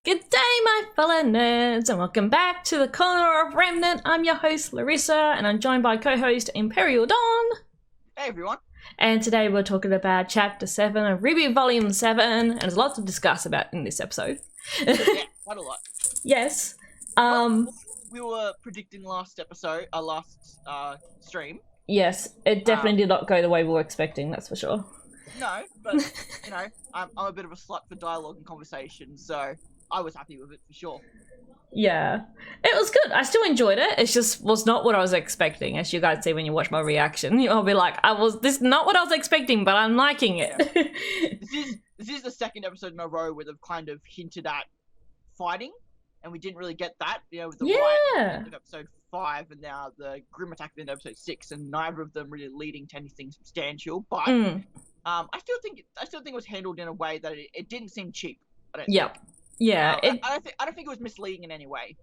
Good day, my fellow nerds, and welcome back to the corner of Remnant. I'm your host, Larissa, and I'm joined by co-host Emperial Dawn. Hey, everyone. And today we're talking about Chapter 7 of RWBY Volume 7, and there's lots to discuss about in this episode. Yeah, quite a lot. Yes. We were predicting last episode, last stream. Yes, it definitely did not go the way we were expecting, that's for sure. No, but, you know, I'm a bit of a slut for dialogue and conversation, so I was happy with it for sure. Yeah, it was good. I still enjoyed it. It just was not what I was expecting, as you guys see when you watch my reaction. You'll be like, this is not what I was expecting, but I'm liking it. Yeah. This is the second episode in a row where they've kind of hinted at fighting, and we didn't really get that, you know, with the riot at the end of episode 5, and now the grim attack at the end of episode 6, and neither of them really leading to anything substantial. But I still think it was handled in a way that it didn't seem cheap. I don't think. Yeah. I don't think it was misleading in any way.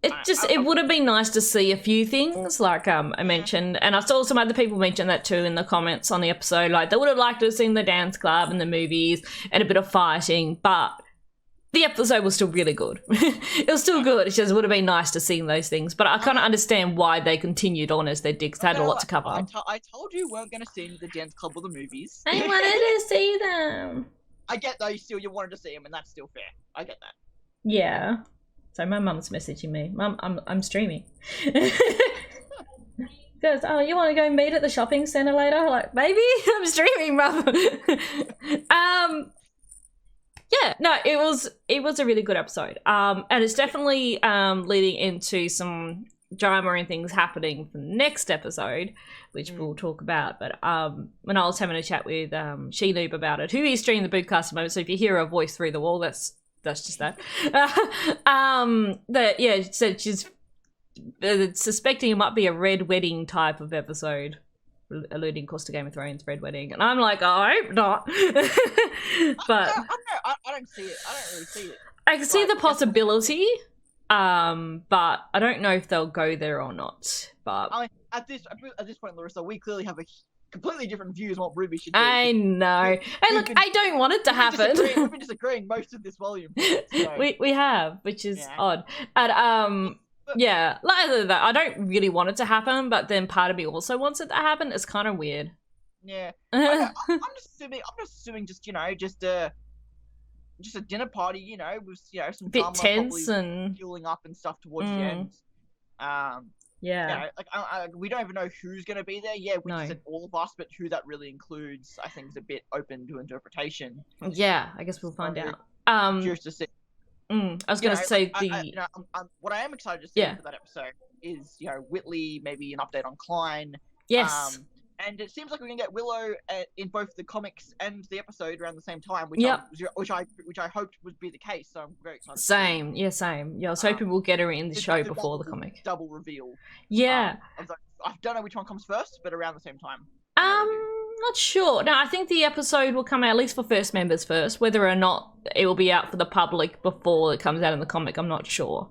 It would have been nice to see a few things, like I mentioned, and I saw some other people mention that too in the comments on the episode. Like they would have liked to have seen the dance club and the movies and a bit of fighting, but the episode was still really good. It was still good. It just would have been nice to see those things, but I kind of understand why they continued on as they did, because they had a lot to cover. I told you weren't going to see the dance club or the movies. I wanted to see them. I get though, you wanted to see them, and that's still fair. I get that. Yeah. So my mum's messaging me. Mum, I'm streaming. Goes, oh, you want to go meet at the shopping centre later? I'm like, maybe? I'm streaming, Mum. Yeah, no, it was a really good episode. And it's definitely leading into some drama and things happening for the next episode, which we'll talk about. But when I was having a chat with She Noob about it, who is streaming the Bootcast at the moment, so if you hear her voice through the wall, that's just that. That yeah, said she's suspecting it might be a Red Wedding type of episode, alluding, of course, to Game of Thrones Red Wedding, and I'm like, I hope not. But I don't see it. I don't really see it. I can see the possibility. But I don't know if they'll go there or not. But I mean, at this point, Larissa, we clearly have a completely different views on what RWBY should do. I know. Hey, look, I don't want it to happen. We've been disagreeing most of this volume. So. We have, which is odd. And yeah, like other than that, I don't really want it to happen, but then part of me also wants it to happen. It's kind of weird. Yeah, I'm just assuming, just a dinner party, you know, with some bit drama, tense and fueling up and stuff towards the end. Yeah, we don't even know who's going to be there. Yeah, we said all of us, but who that really includes, I think, is a bit open to interpretation. Yeah, I guess we'll find out. Curious to see. I was going to say what I am excited to see for that episode is, Whitley, maybe an update on Klein. Yes. And it seems like we're gonna get Willow in both the comics and the episode around the same time, which I hoped would be the case. So I'm very excited. Same. Yeah, I was hoping we'll get her in the show before the comic. Double reveal. Yeah. I don't know which one comes first, but around the same time. Not sure. No, I think the episode will come out at least for first members first. Whether or not it will be out for the public before it comes out in the comic, I'm not sure,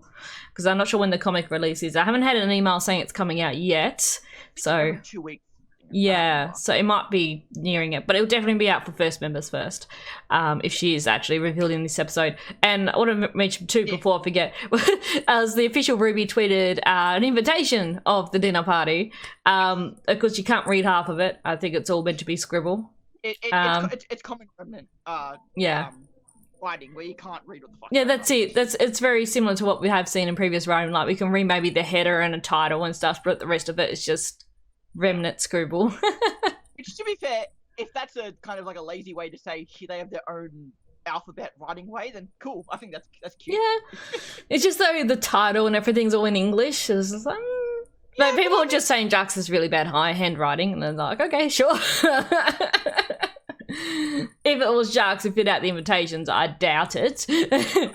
because I'm not sure when the comic releases. I haven't had an email saying it's coming out yet. So 2 weeks. Yeah, so it might be nearing it, but it'll definitely be out for first members first, if she is actually revealed in this episode. And I want to mention too, before I forget, as the official RWBY tweeted an invitation of the dinner party, because you can't read half of it. I think it's all meant to be scribble. It's common Remnant. Writing where you can't read what the fuck. Yeah, that's it. It's very similar to what we have seen in previous writing. Like we can read maybe the header and a title and stuff, but the rest of it is just Remnant scribble. Which, to be fair, if that's a kind of like a lazy way to say they have their own alphabet writing way, then cool. I think that's cute. Yeah, it's just though the title and everything's all in English. It's just like, but people are just saying Jax is really bad handwriting, and they're like, okay, sure. If it was Jax who fit out the invitations, I doubt it. I mean,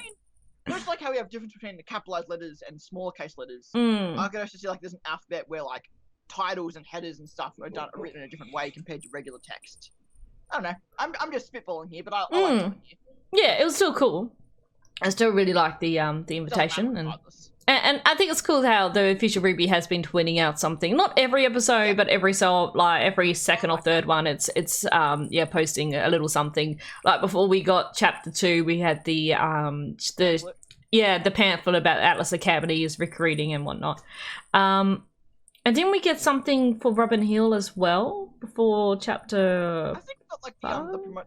just like how we have difference between the capitalized letters and smaller case letters, I could actually see like there's an alphabet where like titles and headers and stuff are written in a different way compared to regular text. I don't know. I'm just spitballing here, but I like it here. Yeah, it was still cool. I still really like the invitation, and I think it's cool how the official RWBY has been tweeting out something. Not every episode, but every second or third one, it's posting a little something. Like before we got chapter 2, we had the pamphlet about Atlas Academies recruiting and whatnot. And didn't we get something for Robin Hill as well before chapter? I think we got like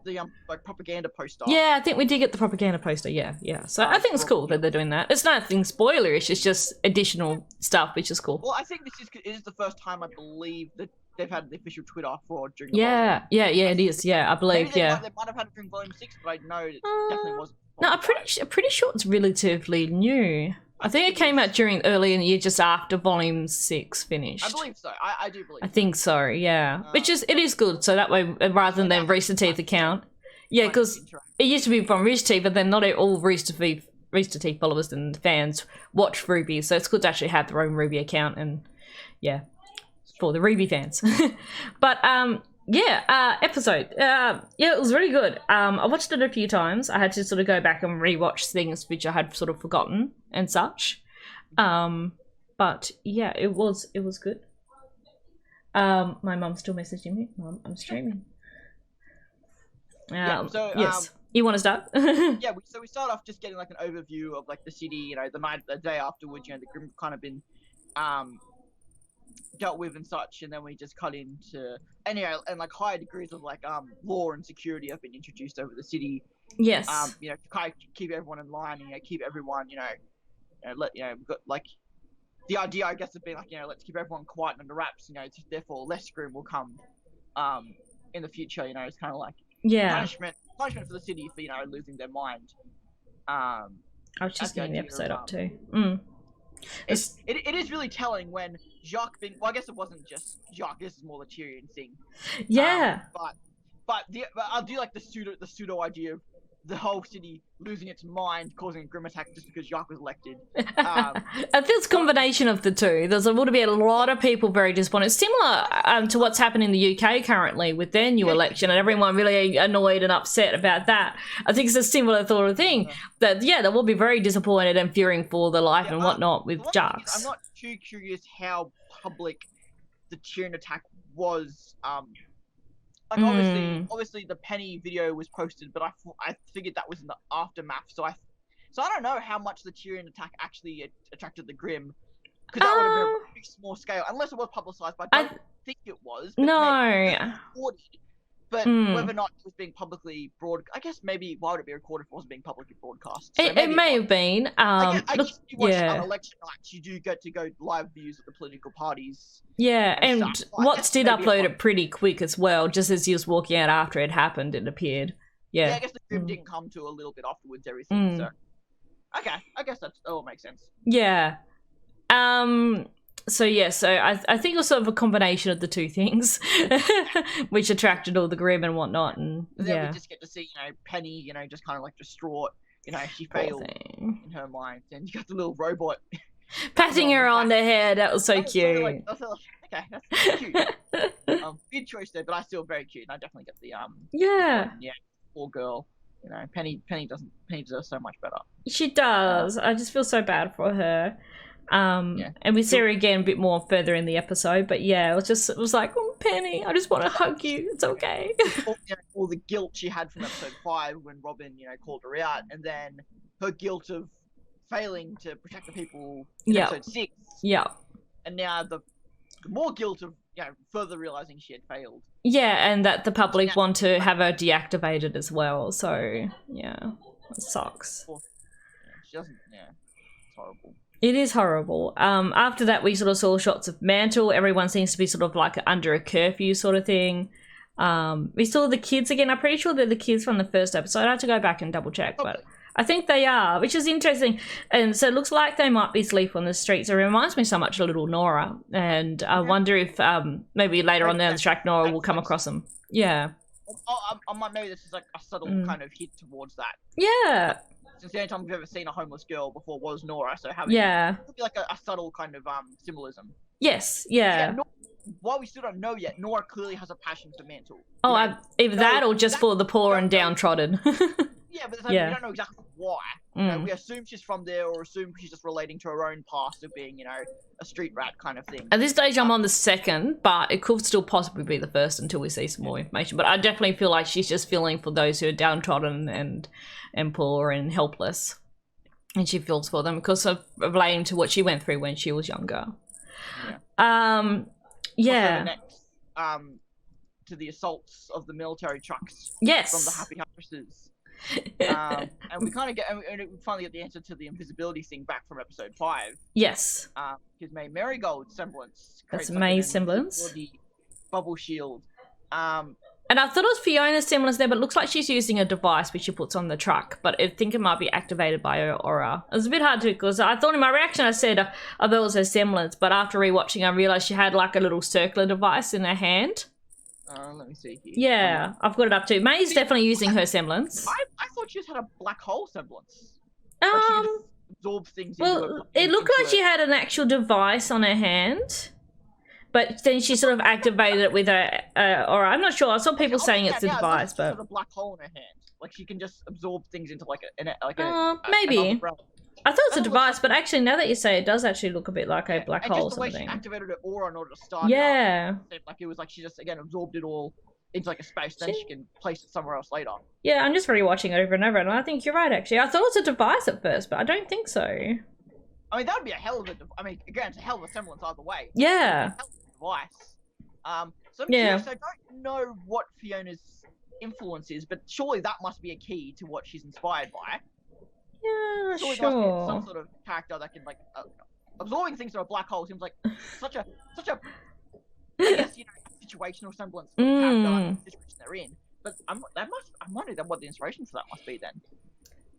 the propaganda poster. Yeah, I think we did get the propaganda poster. Yeah. So I think it's cool that they're doing that. It's nothing spoilerish. It's just additional stuff, which is cool. Well, I think it is the first time I believe that they've had the official Twitter for during. The it is. Yeah, I believe. They might have had it during Volume 6, but I know it definitely wasn't. No, I'm pretty sure it's relatively new. I think it came out early in the year, just after Volume 6 finished. I believe so. I do believe. I think so. Yeah, it is good. So that way, rather than Rooster Teeth account, because it used to be from Rooster Teeth, but then not all Rooster Teeth followers and fans watch RWBY, so it's good to actually have their own RWBY account and for the RWBY fans. But episode. It was really good. I watched it a few times. I had to sort of go back and rewatch things which I had sort of forgotten and such. But yeah, it was good. My mum's still messaging me. Mum, I'm streaming. Yes. You want to start? So we start off just getting like an overview of like the city, the day afterwards, the Grimm kind of been dealt with and such, and then we just cut into and like higher degrees of like law and security have been introduced over the city. Yes. To kind of keep everyone in line and keep everyone got like the idea I guess of being like let's keep everyone quiet and under wraps, therefore less Grimm will come in the future. It's kind of like punishment for the city for losing their mind. I was just getting the episode up too. It is really telling when Jacques I guess it wasn't just Jacques, this is more the Tyrion thing. Yeah. But I do like the pseudo idea of the whole city losing its mind, causing a Grimm attack just because Jacques was elected. I think it's a combination of the two. There's would be a lot of people very disappointed. Similar to what's happened in the UK currently with their new election, and everyone really annoyed and upset about that. I think it's a similar sort of thing. That they will be very disappointed and fearing for their life and whatnot with Jacques. I'm not too curious how public the Tyrion attack was. Obviously the Penny video was posted, but I figured that was in the aftermath. So I don't know how much the Tyrion attack actually attracted the Grimm, because that would have been a pretty small scale, unless it was publicized. But I don't think it was. But no. But whether or not it was being publicly I guess maybe why would it be recorded if it wasn't being publicly broadcast? So it may have been. I guess you watch election nights, you do get to go live views of the political parties. Yeah, and Watts did upload it pretty quick as well, just as he was walking out after it happened, it appeared. Yeah, I guess the Grimm didn't come to a little bit afterwards, everything, so... Okay, I guess that all makes sense. Yeah. So I think it was sort of a combination of the two things, which attracted all the Grimm and whatnot, and then we just get to see, Penny, just kind of like distraught, she failed in her mind, and you got the little robot patting her on the head. That was so cute. Okay, that's cute. Good choice there, but I still very cute, and I definitely get the poor girl. Penny deserves so much better. She does. I just feel so bad for her. And we see her again a bit more further in the episode, but it was like, oh, Penny, I just want to hug you. It's okay. All the guilt she had from episode 5 when Robin, called her out, and then her guilt of failing to protect the people in episode 6. Yeah. And now the more guilt of further realizing she had failed. Yeah, and that the public want to have her deactivated as well. So it sucks. She doesn't. Yeah, it's horrible. It is horrible. After that, we sort of saw shots of Mantle. Everyone seems to be sort of like under a curfew sort of thing. We saw the kids again. I'm pretty sure they're the kids from the first episode. I have to go back and double check, but I think they are, which is interesting. And so it looks like they might be asleep on the streets. It reminds me so much of little Nora. And I wonder if maybe later on down the track, Nora will come across them. Yeah. I might know this is like a subtle kind of hit towards that. Yeah. Since the only time we've ever seen a homeless girl before was Nora, so having it could be like a subtle kind of symbolism. Yes, yeah. While we still don't know yet, Nora clearly has a passion for Mantle. Either that or just for the poor and downtrodden. Yeah, but we don't know exactly why. You know, we assume she's from there, or assume she's just relating to her own past of being, you know, a street rat kind of thing. At this stage, I'm on the second, but it could still possibly be the first until we see some more information. But I definitely feel like she's just feeling for those who are downtrodden and poor and helpless. And she feels for them because of relating to what she went through when she was younger. Yeah. Next, to the assaults of the military trucks. Yes. From the Happy Huntresses. And we kind of get, and we finally get the answer to the invisibility thing back from episode 5. Yes. Because May Marigold's semblance. That's May's semblance. Bubble shield. And I thought it was Fiona's semblance there, but it looks like she's using a device which she puts on the truck. But I think it might be activated by her aura. It was a bit hard to, because I thought in my reaction I said I thought it was her semblance, but after rewatching I realised she had like a little circular device in her hand. Let me see here. Yeah, I've got it up too. May's definitely using her semblance. I thought she just had a black hole semblance. Like she could just absorb things into her. It looked like she had an actual device on her hand. But then she sort of activated it with her aura. I'm not sure. I saw people saying it's a device, but sort of black hole in her hand. Like she can just absorb things into like maybe. I thought it was a device, but actually, now that you say it, does actually look a bit like a black hole or something. Just the way she activated her aura in order to start. Yeah. Like it was like she just again absorbed it all into like a space, then she can place it somewhere else later. Yeah, I'm just rewatching it over and over, and I think you're right. Actually, I thought it was a device at first, but I don't think so. I mean, that would be a hell of a. I mean, again, it's a hell of a semblance either way. Yeah. Device. So I'm curious, I don't know what Fiona's influence is, but surely that must be a key to what she's inspired by. Yeah, surely sure. There must be some sort of character that can like absorbing things through a black hole seems like such a I guess, you know, situational semblance for the character and the situation they're in. But I'm wondering what the inspiration for that must be then.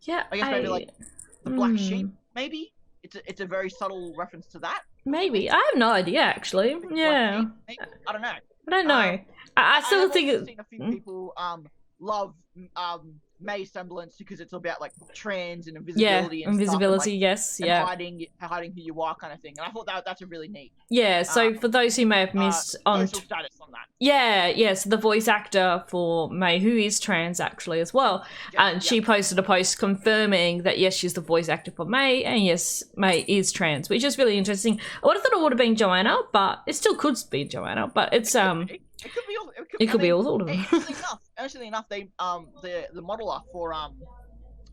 Yeah, I guess maybe like the black sheep. Maybe it's a very subtle reference to that. Maybe I have no idea actually. Yeah, maybe. I don't know. I don't know. I still think I've seen a few people love May's semblance because it's about like trans and invisibility and invisibility, stuff, and, like, hiding who you are kind of thing. And I thought that's a really neat. Yeah, so for those who may have missed social status on that. Yeah, so the voice actor for May, who is trans actually as well, and she posted a post confirming that yes, she's the voice actor for May, and yes, May is trans, which is really interesting. I would have thought it would have been Joanna, but it still could be Joanna, but it's It could be all. It could be all of them. Interestingly enough, they the modeler for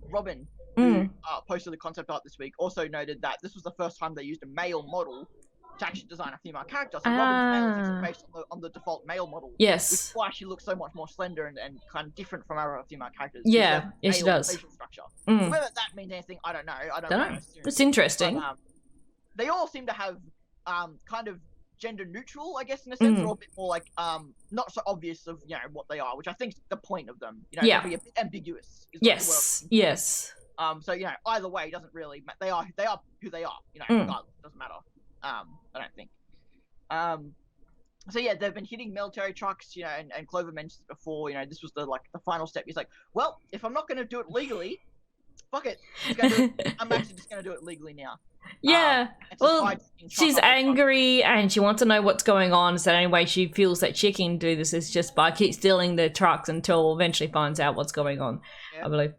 Robin, who posted the concept art this week, also noted that this was the first time they used a male model to actually design a female character. So Robin's male is based on the default male model. Yes. Which is why she looks so much more slender and kind of different from our female characters. Yeah, she does. Facial structure. So whether that means anything, I don't know. I don't know. It's interesting. But, they all seem to have kind of gender neutral, I guess, in a sense. They're all a bit more like not so obvious of, you know, what they are, which I think is the point of them. You know, to be a bit ambiguous. Yes. So, you know, either way it doesn't really they are who they are, you know, regardless. It doesn't matter. I don't think. So yeah, they've been hitting military trucks, you know, and Clover mentioned before, you know, this was the final step. He's like, well, if I'm not gonna do it legally, fuck it. I'm actually just gonna do it legally now. Yeah, well, she's angry and she wants to know what's going on. So the only way she feels that she can do this is just by keep stealing the trucks until eventually finds out what's going on. I believe.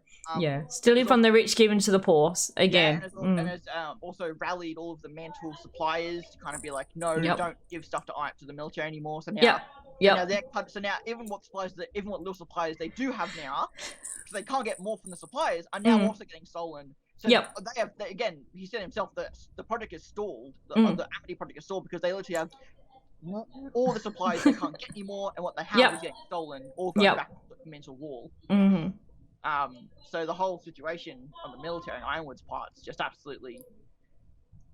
Stealing from the rich, giving to the poor. Again, and has also rallied all of the mantle suppliers to kind of be like, no, don't give stuff to the military anymore. So now, so now even what little suppliers they do have now, because they can't get more from the suppliers, are now also getting stolen. So again, he said himself that the project is stalled. The Amity project is stalled because they literally have all the supplies they can't get anymore, and what they have is getting stolen or going back to the mental wall. So the whole situation on the military and Ironwood's part's just absolutely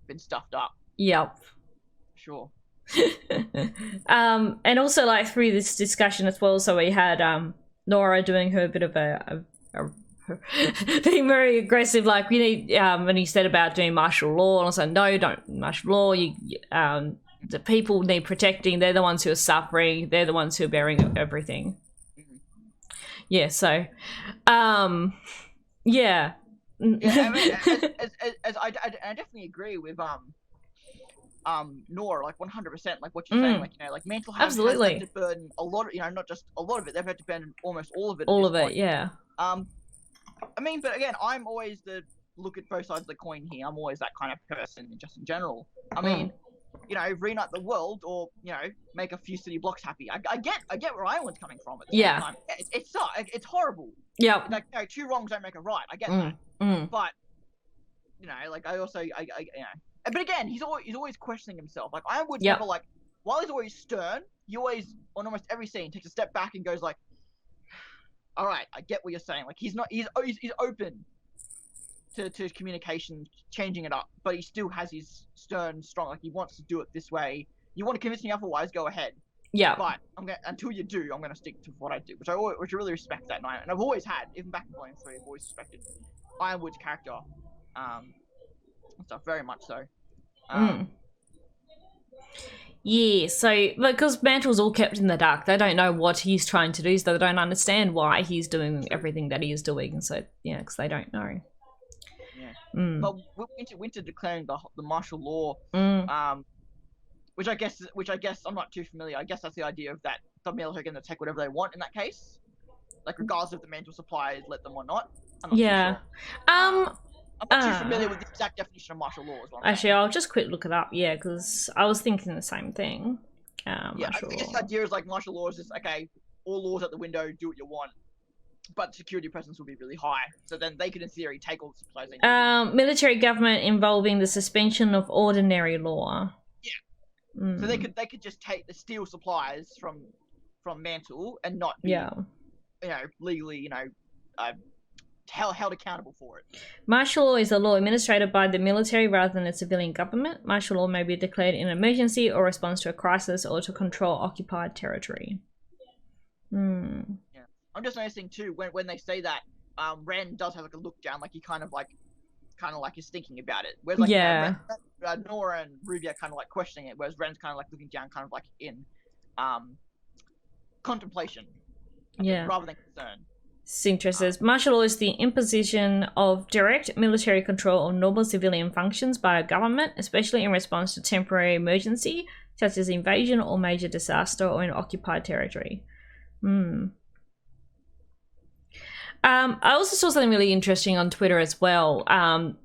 been stuffed up. Sure. And also like through this discussion as well, so we had Nora doing her bit of a being very aggressive, like we need when he said about doing martial law, and I was like, no, don't martial law. You the people need protecting. They're the ones who are suffering. They're the ones who are bearing everything. So I mean, as I definitely agree with Nora, like 100%, like what you're saying, like, you know, like mental health has had to burden a lot of, you know, not just a lot of it, they've had to burden almost all of it. I mean, but again, I'm always the look at both sides of the coin here. I'm always that kind of person, just in general. I mean, you know, reunite the world, or you know, make a few city blocks happy. I get where Ireland's coming from at the same time. It's horrible. Yeah. Like, you know, two wrongs don't make a right. I get that. But you know, like I also, you know, but again, he's always questioning himself. Like Ironwood's never like, while he's always stern, he always, on almost every scene, takes a step back and goes like, all right, I get what you're saying. Like he's open to communication, changing it up, but he still has his stern, strong, like he wants to do it this way. You want to convince me otherwise, go ahead. Yeah. But until you do, I'm gonna stick to what I do, which I really respect that, and I've always had, even back in Volume 3, I've always respected Ironwood's character, and stuff, very much so. Yeah, so because Mantle's all kept in the dark, they don't know what he's trying to do, so they don't understand why he's doing everything that he is doing, and so because they don't know. But Winter declaring the martial law, which I guess I'm not too familiar. I guess that's the idea of that the military can take whatever they want in that case, like regardless of the Mantle supplies let them or not. I'm not too sure. I'm not too familiar with the exact definition of martial law as well. Actually, I'll just quick look it up. Yeah, because I was thinking the same thing. I guess the idea is like martial law is just okay, all laws out the window, do what you want. But security presence will be really high, so then they could, in theory, take all the supplies they need. Military government involving the suspension of ordinary law. Yeah. So they could just steal supplies from Mantle and not be, you know, legally, you know, held accountable for it. Martial law is a law administered by the military rather than a civilian government. Martial law may be declared in an emergency or response to a crisis or to control occupied territory. I'm just noticing too when they say that Ren does have like a look down, like he kind of like is thinking about it. Whereas like Nora and RWBY are kind of like questioning it, whereas Ren's kind of like looking down, kind of like in contemplation, rather than concern. Sintra says martial law is the imposition of direct military control of normal civilian functions by a government, especially in response to temporary emergency such as invasion or major disaster or in occupied territory. I also saw something really interesting on Twitter as well.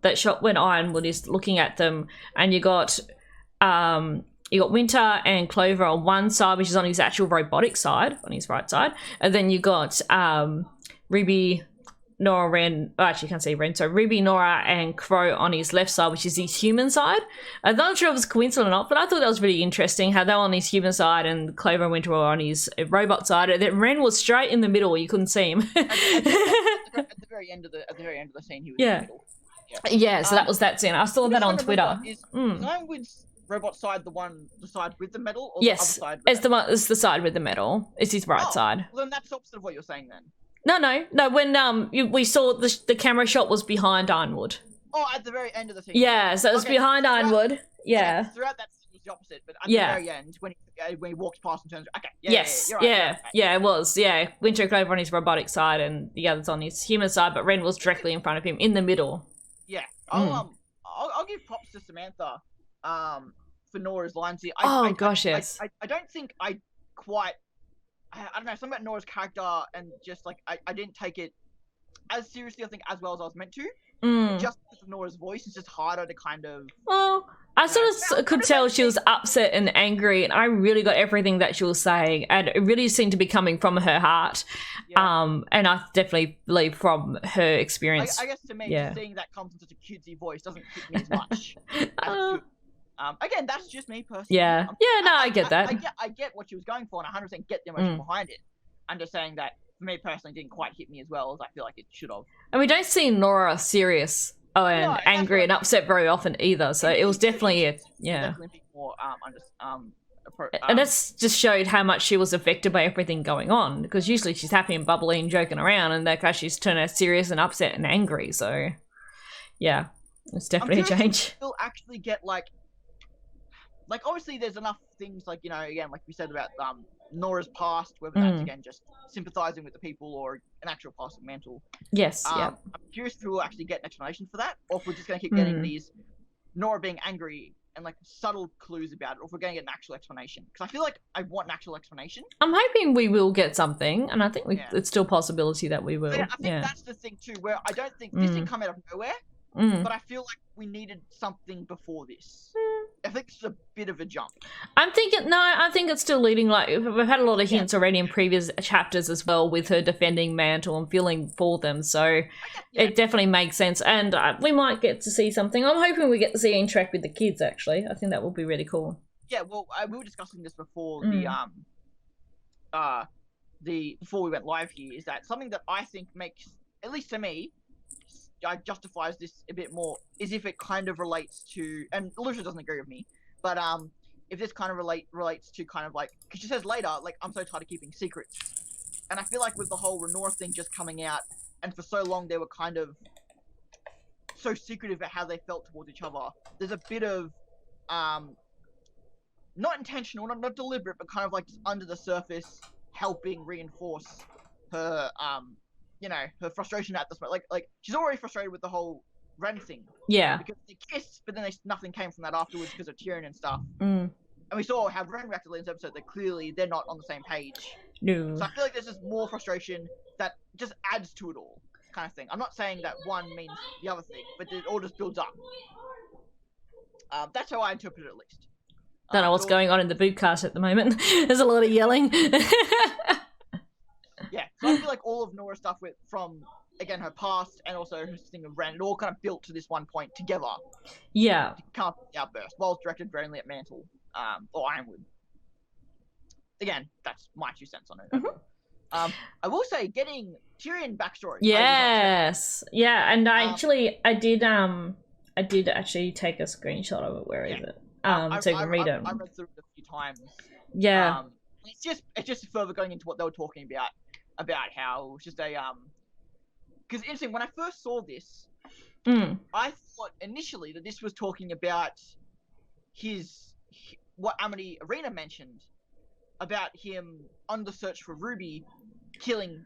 That shot when Ironwood is looking at them, and you got Winter and Clover on one side, which is on his actual robotic side, on his right side, and then you got RWBY, Nora, Ren. Oh, actually, you can't see Ren. So RWBY, Nora, and Crow on his left side, which is his human side. I'm not sure if it was coincidental or not, but I thought that was really interesting how they were on his human side and Clover and Winter were on his robot side, and then Ren was straight in the middle. You couldn't see him. At the very end of the scene, he was in the middle. Yeah. So that was that scene. I saw that on Twitter. Is Ironwood's robot side the side with the metal, or the other side? It's the side with the metal. It's his right side. Well, then that's opposite of what you're saying then. No. When we saw the camera shot was behind Ironwood. Oh, at the very end of the scene. Yeah, so it was behind Ironwood. Yeah. Throughout that scene was the opposite, but at the very end, when he walks past and turns, it was. Yeah, Winter Clover on his robotic side and the others on his human side, but Ren was directly in front of him in the middle. Yeah. I'll give props to Samantha for Nora's lines here. Yes. I don't think I don't know, something about Nora's character, and just like I didn't take it as seriously, I think, as well as I was meant to. Just because of Nora's voice, it's just harder to kind of. Well, I sort of could tell she was upset and angry, and I really got everything that she was saying, and it really seemed to be coming from her heart. And I definitely believe from her experience. I guess to me, just seeing that comes in such a cutesy voice doesn't hit me as much. Again, that's just me personally. Yeah. I get that. I get what she was going for, and I 100% get the emotion behind it. I'm just saying that for me personally, it didn't quite hit me as well as I feel like it should have. And we don't see Nora serious and angry and upset very often either, so it was definitely definitely more and that's just showed how much she was affected by everything going on, because usually she's happy and bubbly and joking around, and that case she's turned out serious and upset and angry. So yeah, it's definitely a change. You'll actually get like obviously there's enough things like, you know, again, like we said about Nora's past, whether that's again just sympathizing with the people or an actual past of Mantle. Yes. I'm curious if we'll actually get an explanation for that, or if we're just going to keep getting these Nora being angry and like subtle clues about it, or if we're going to get an actual explanation. Because I feel like I want an actual explanation. I'm hoping we will get something, and I think it's still a possibility that we will. So, yeah, I think that's the thing too, where I don't think this didn't come out of nowhere, but I feel like we needed something before this. I think this is a bit of a jump. I think it's still leading, like, we've had a lot of hints already in previous chapters as well, with her defending Mantle and feeling for them, so it definitely makes sense, and we might get to see something. I'm hoping we get to see her interact with the kids, actually. I think that would be really cool. Yeah, well, we were discussing this before before we went live here, is that something that I think makes, at least to me, justifies this a bit more, is if it kind of relates to, and Larissa doesn't agree with me, but if this kind of relates to kind of like, because she says later, like, I'm so tired of keeping secrets, and I feel like with the whole Renora thing just coming out, and for so long they were kind of so secretive about how they felt towards each other, there's a bit of not intentional, not deliberate, but kind of like just under the surface helping reinforce her you know, her frustration at this point. Like she's already frustrated with the whole Ren thing. Yeah. Because they kissed, but then nothing came from that afterwards because of Tyrion and stuff. And we saw how Ren reacted in this episode, that clearly they're not on the same page. No. So I feel like there's just more frustration that just adds to it all, kind of thing. I'm not saying that one means the other thing, but it all just builds up. That's how I interpret it, at least. Don't know what's going on in the bootcast at the moment. There's a lot of yelling. Yeah, so I feel like all of Nora's stuff from, again, her past and also her thing with Ren, it all kind of built to this one point together. Yeah. To come up with the outburst, while it's directed very only at Mantle, or Ironwood. Again, that's my 2 cents on it. I will say, getting Tyrion backstory. Yes. Yeah, and I did actually take a screenshot of it. Where is it? So you can read it. I read through it a few times. Yeah. It's just further going into what they were talking about how it was just a because interesting, when I first saw this, I thought initially that this was talking about what Amity Arena mentioned about him on the search for Ruby, killing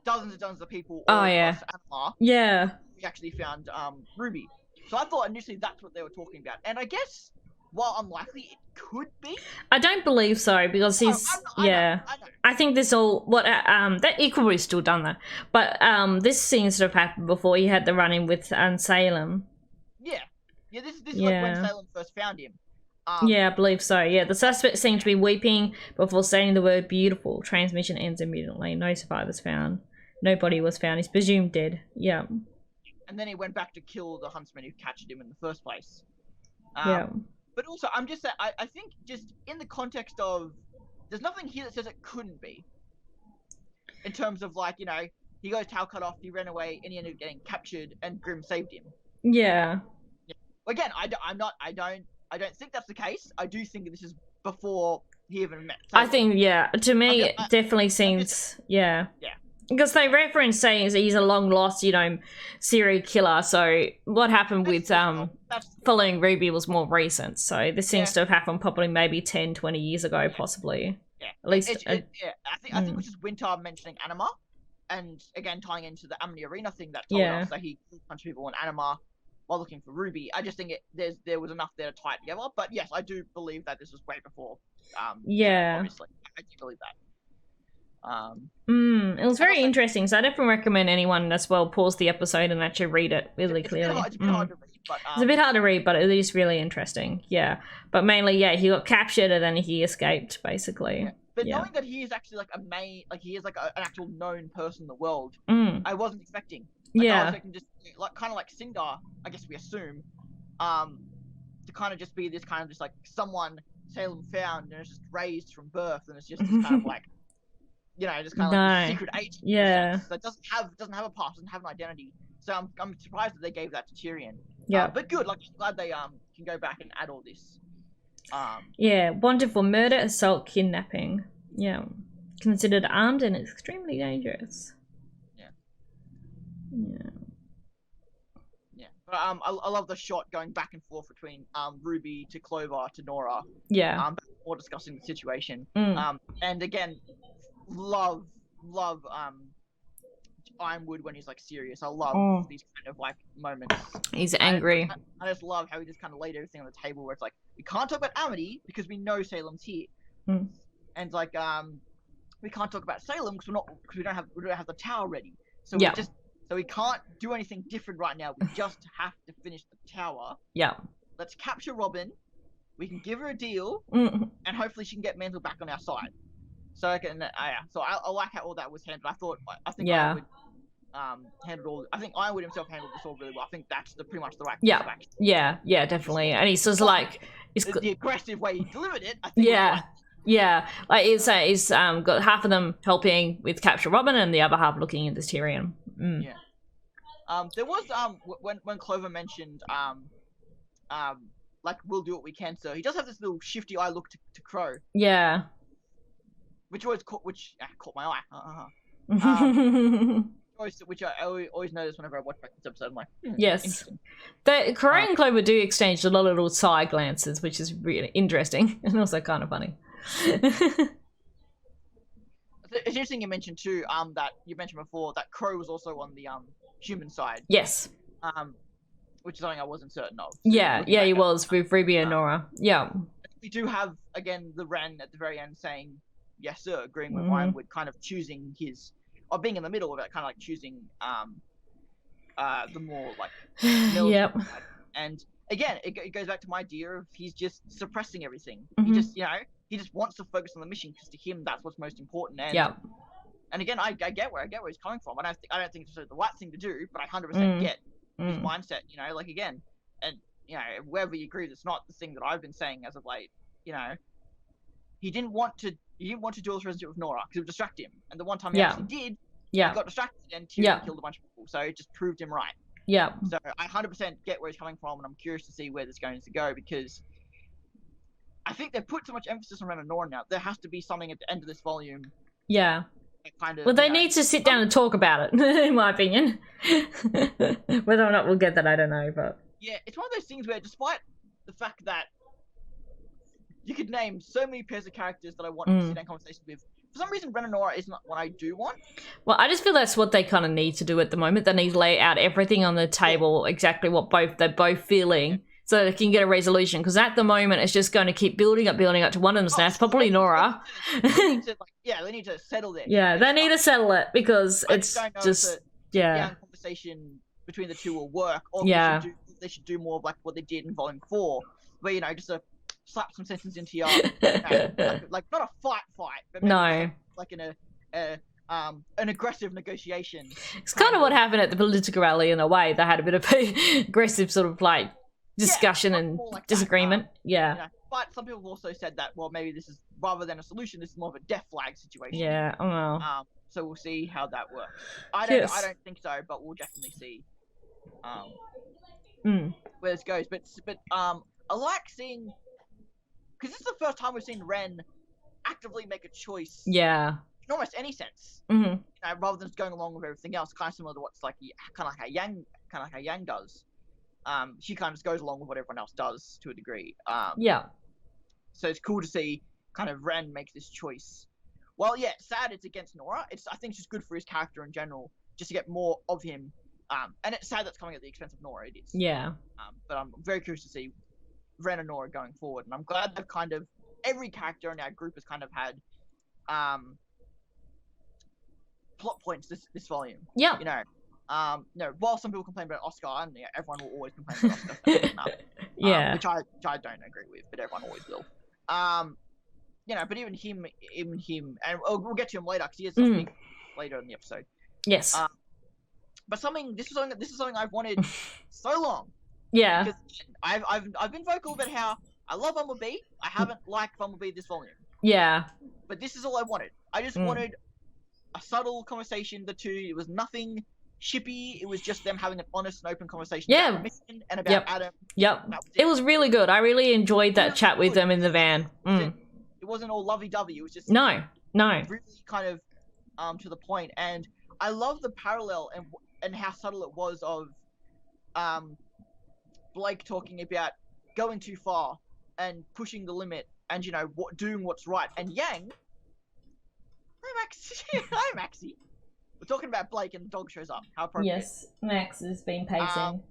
dozens and dozens of people all across Anmar. Yeah. We actually found Ruby. So I thought initially that's what they were talking about. And I guess, while unlikely it could be, I don't believe so, because I think this all that he could have still done that, but this seems to have happened before he had the run-in with Salem. This is like when Salem first found him. I believe so. Yeah, the suspect seemed to be weeping before saying the word beautiful. Transmission ends immediately. No survivors found. No body was found. He's presumed dead. Yeah. And then he went back to kill the huntsman who captured him in the first place. But also, I'm just saying, I think just in the context of, there's nothing here that says it couldn't be. In terms of, like, you know, he goes tail cut off, he ran away, and he ended up getting captured, and Grimm saved him. Yeah. Again, I don't think that's the case. I do think this is before he even met Salem. I think, to me, it definitely seems, Yeah. Because they reference saying he's a long lost, serial killer. So what happened with following Ruby was more recent. So this seems to have happened probably maybe 10, 20 years ago, possibly. Yeah. At least. I think this is Winter mentioning Anima, and again tying into the Amity Arena thing that told us that he killed a bunch of people in Anima while looking for Ruby. I just think there was enough there to tie it together. But yes, I do believe that this was way before. Obviously, I do believe that. It was very interesting, so I definitely recommend anyone as well pause the episode and actually read it really clearly. It's a bit hard to read, but it's a bit hard to read, but it is really interesting. Yeah, but mainly, he got captured and then he escaped, basically. But knowing that he is actually like he is like an actual known person in the world, I wasn't expecting. I was expecting just kind of like Cinder, I guess we assume, to kind of just be this kind of just like someone Salem found and it's just raised from birth, and it's just this kind of like. Just kind of like a secret agent. Yeah. That doesn't have a past, doesn't have an identity. So I'm surprised that they gave that to Tyrion. Yeah. But good. Like, glad they can go back and add all this. Wanted for murder, assault, kidnapping. Yeah. Considered armed and extremely dangerous. Yeah. But I love the shot going back and forth between Ruby to Clover to Nora. Yeah. Before discussing the situation. And again. Love Ironwood when he's like serious. I love these kind of like moments. He's angry. I just love how he just kind of laid everything on the table where it's like, we can't talk about Amity because we know Salem's here, and like we can't talk about Salem because we don't have the tower ready. So we can't do anything different right now. We just have to finish the tower. Yeah. Let's capture Robin. We can give her a deal, and hopefully she can get Mantle back on our side. So I like how all that was handled. I think I would handled all. I think Ironwood himself handled this all really well. I think that's pretty much the right. Yeah, definitely. And he's just like the aggressive way he delivered it. I think yeah. Like he's got half of them helping with capture Robin and the other half looking into Tyrion. Yeah. There was when Clover mentioned like we'll do what we can. So he does have this little shifty eye look to Crow. Yeah. Which caught my eye. Which I always notice whenever I watch back this episode. I'm like, yes. The Crow and Clover do exchange a lot of little side glances, which is really interesting and also kind of funny. It's interesting you mentioned too, that you mentioned before that Crow was also on the human side. Yes. Which is something I wasn't certain of. So he was with RWBY and Nora. Yeah. We do have again the Ren at the very end saying, "Yes, sir," agreeing with Ironwood, kind of choosing his, or being in the middle of it, kind of like choosing the more like military side. And again, it goes back to my idea of he's just suppressing everything. He just he just wants to focus on the mission because to him that's what's most important. And and again, I get where he's coming from. I don't think it's the right thing to do, but I 100% get his mindset. Like again, and whether you agree, it's not the thing that I've been saying as of late. He didn't want to do this relationship with Nora because it would distract him. And the one time he actually did, he got distracted and Tyrion killed a bunch of people. So it just proved him right. Yeah. So I 100% get where he's coming from, and I'm curious to see where this is going to go because I think they've put so much emphasis on Ren and Nora now. There has to be something at the end of this volume. Yeah. Kind of, they need to sit down and talk about it, in my opinion. Whether or not we'll get that, I don't know. But yeah, it's one of those things where despite the fact that you could name so many pairs of characters that I want to sit down conversations with, for some reason Ren and Nora isn't what I do want. Well, I just feel that's what they kind of need to do at the moment. They need to lay out everything on the table, exactly what they're both feeling, so they can get a resolution. Because at the moment, it's just going to keep building up to one of them snaps, probably Nora. They need to settle it. Yeah, they need to settle it because it's just conversation between the two will work. Or they should do more of like what they did in Volume 4, where just slap some sentences into your like not a fight, but maybe like in an aggressive negotiation. It's kind of what happened at the political rally in a way. They had a bit of aggressive sort of like discussion and like disagreement. But some people have also said that maybe this is rather than a solution, this is more of a death flag situation. Yeah, I don't know. So we'll see how that works. I don't think so, but we'll definitely see where this goes. But I like seeing, because this is the first time we've seen Ren actively make a choice. Yeah. In almost any sense. Rather than just going along with everything else, kind of similar to what's like kind of like how Yang does. She kind of just goes along with what everyone else does to a degree. So it's cool to see kind of Ren make this choice. Well, yeah, sad it's against Nora. I think it's just good for his character in general, just to get more of him. And it's sad that's coming at the expense of Nora. It is. Yeah. But I'm very curious to see Ren and Nora going forward, and I'm glad they've kind of every character in our group has kind of had plot points this volume. Yeah. While some people complain about Oscar, and everyone will always complain about Oscar. Which I don't agree with, but everyone always will. But even him, and we'll get to him later because he has something later in the episode. Yes. But this is something I've wanted so long. Yeah. Because I've been vocal about how I love Bumblebee. I haven't liked Bumblebee this volume. Yeah. But this is all I wanted. I just wanted a subtle conversation. The two. It was nothing shippy. It was just them having an honest and open conversation about the mission and about Adam. Yep. It was really good. I really enjoyed that chat with them in the van. It wasn't all lovey-dovey. It was just no. Really kind of to the point. And I love the parallel and how subtle it was of Blake talking about going too far and pushing the limit and doing what's right. And Yang, hi Maxie. we're talking about Blake and the dog shows up. How appropriate. Yes, Max has been pacing.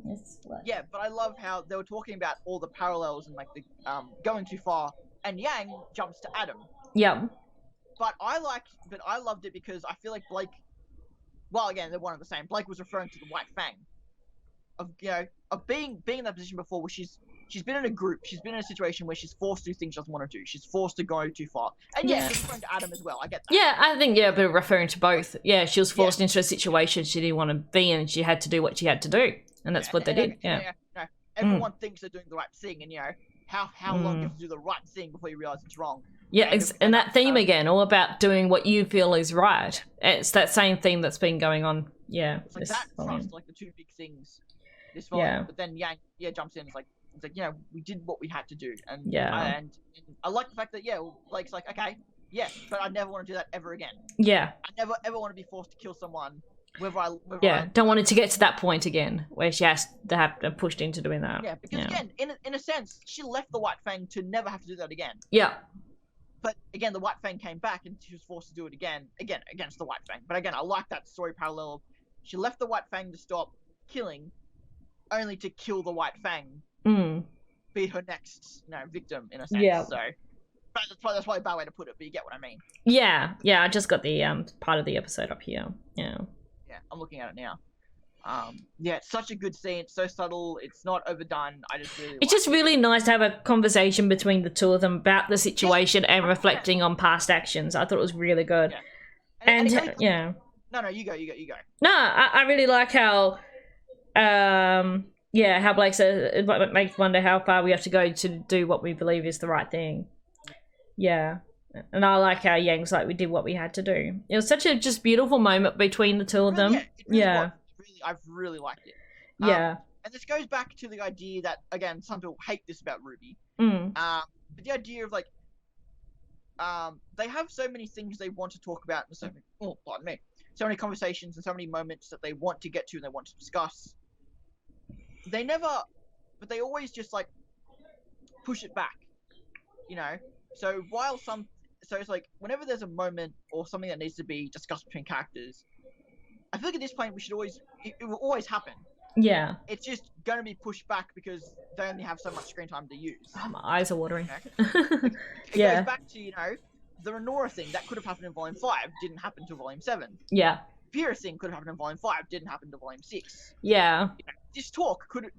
Yes, yeah, but I love how they were talking about all the parallels and like the going too far, and Yang jumps to Adam. Yep. But I loved it because I feel like Blake. Well, again, they're one and the same. Blake was referring to the White Fang, of being in that position before, where she's been in a group, she's been in a situation where she's forced to do things she doesn't want to do. She's forced to go too far, and she's referring to Adam as well. I get that. Yeah, I think but referring to both. Yeah, she was forced into a situation she didn't want to be in, and she had to do what she had to do, and that's what they did. Yeah. Everyone thinks they're doing the right thing, and how long you have to do the right thing before you realize it's wrong. Yeah, and that theme again, all about doing what you feel is right. It's that same theme that's been going on. Yeah, it's like that trust, like the two big things. This volume, but then Yang jumps in. It's like we did what we had to do, and and I like the fact that Blake's like, okay, but I never want to do that ever again. Yeah, I never ever want to be forced to kill someone. Don't want it to get to that point again where she has to have pushed into doing that. Yeah, because again, in a sense, she left the White Fang to never have to do that again. Yeah. But again, the White Fang came back and she was forced to do it again against the White Fang. But again, I like that story parallel. She left the White Fang to stop killing, only to kill the White Fang, be her next, victim in a sense. Yeah. So that's probably a bad way to put it, but you get what I mean. Yeah, I just got the part of the episode up here. Yeah. Yeah, I'm looking at it now. It's such a good scene. It's so subtle. It's not overdone. I just really. It's just really nice to have a conversation between the two of them about the situation and reflecting on past actions. I thought it was really good. Yeah. And No, you go. No, I really like how, how Blake says it makes wonder how far we have to go to do what we believe is the right thing. Yeah. And I like how Yang's like, we did what we had to do. It was such a just beautiful moment between the two of them. I've really liked it. And this goes back to the idea that, again, some people hate this about RWBY. But the idea of they have so many things they want to talk about, and so many conversations and so many moments that they want to get to and they want to discuss. But they always just push it back, So it's like whenever there's a moment or something that needs to be discussed between characters, I feel like at this point it will always happen. Yeah. It's just going to be pushed back because they only have so much screen time to use. Oh, my eyes are watering. It goes back to, the Renora thing that could have happened in Volume 5, didn't happen to Volume 7. Yeah. Pyrrha thing could have happened in Volume 5, didn't happen to Volume 6. Yeah. This talk could,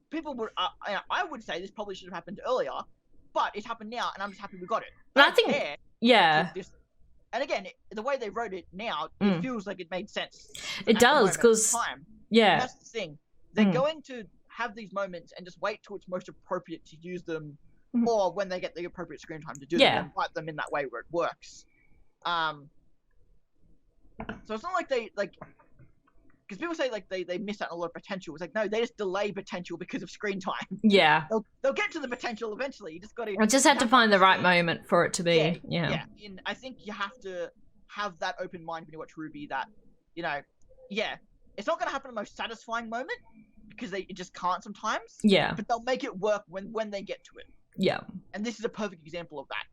people would, I would say this probably should have happened earlier, but it happened now, and I'm just happy we got it. I think, and again, the way they wrote it now, it feels like it made sense. It does, because that's the thing. They're going to have these moments and just wait till it's most appropriate to use them, or when they get the appropriate screen time to do them, and write them in that way where it works. So it's not like they because people say they miss out on a lot of potential. It's like, no, they just delay potential because of screen time. Yeah, they'll get to the potential eventually. You just got to. I just have to find the right moment for it to be. Yeah. And I think you have to have that open mind when you watch RWBY. That it's not going to happen in the most satisfying moment because it just can't sometimes. Yeah, but they'll make it work when they get to it. Yeah, and this is a perfect example of that.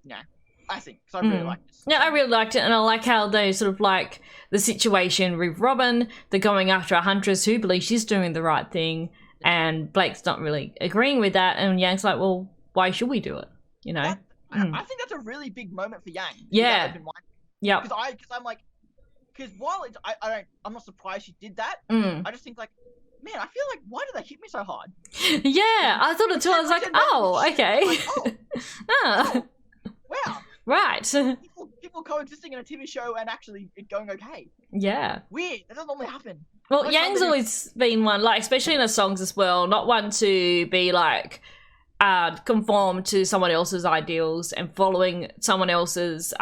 Yeah. I think, because I really liked this. Yeah, I really liked it, and I like how they sort of like the situation with Robin. They're going after a huntress who believes she's doing the right thing, and Blake's not really agreeing with that, and Yang's like, well, why should we do it? I think that's a really big moment for Yang. Yeah. Yeah. Because I'm like, while I'm not surprised she did that. I just think man, I feel like, why did they hit me so hard? Yeah, I thought it too. I was like, oh, okay. Oh. Wow. Right. People coexisting in a TV show and actually it going okay. Yeah. Weird. That doesn't normally happen. Well, Yang's always been one, especially in her songs as well, not one to be conform to someone else's ideals and following someone else's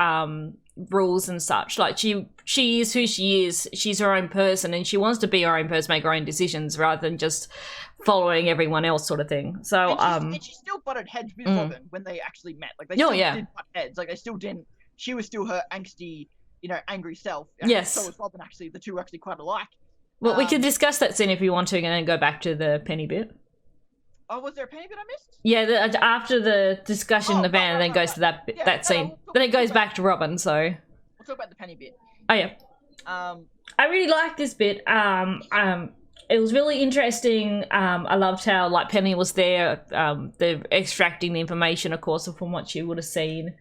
rules and such. She is who she is. She's her own person, and she wants to be her own person, make her own decisions rather than just following everyone else, sort of thing. So and she still butted heads with Robin when they actually met. They still did butt heads. They still didn't. She was still her angsty, angry self. Yes. So was Robin. Actually, the two were actually quite alike. Well, we could discuss that scene if you want to, and then go back to the penny bit. Oh, was there a penny bit I missed? Yeah, after the discussion in the van, and then goes to that scene. Then it goes back to Robin. So we'll talk about the penny bit. Oh yeah. I really liked this bit. It was really interesting. I loved how like Penny was there. They're extracting the information, of course, from what you would have seen,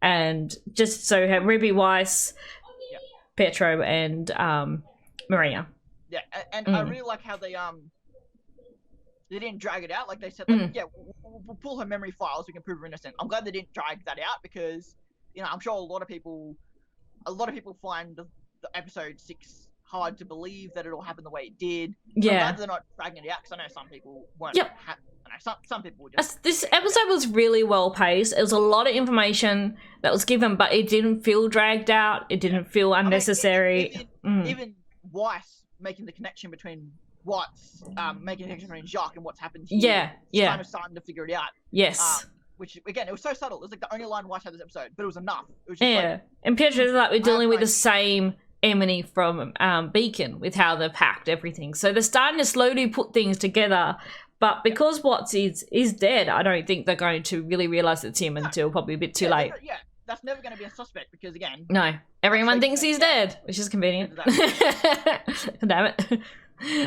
and just so have RWBY, Weiss, Pietro, and Maria. Yeah, and I really like how they didn't drag it out. Like they said, like, we'll pull her memory files. We can prove her innocent. I'm glad they didn't drag that out because, you know, I'm sure a lot of people find the episode 6 hard to believe that it all happened the way it did. So I'm glad they're not dragging it out because I know some people weren't. Some people were just. This episode was really well paced. It was a lot of information that was given, but it didn't feel dragged out. It didn't feel unnecessary. Even Weiss making the connection between making the connection between Jacques and what's happened here. Kind of starting to figure it out. Yes. Which again, it was so subtle. It was like the only line Weiss had this episode, but it was enough. It was just like, and Pietro's like, we're dealing with the same enemy from Beacon with how they've packed everything. So they're starting to slowly put things together. But because Watts is dead, I don't think they're going to really realise it's him until probably a bit too late. That's never going to be a suspect because, again... No, everyone thinks he's dead, which is convenient. Damn it.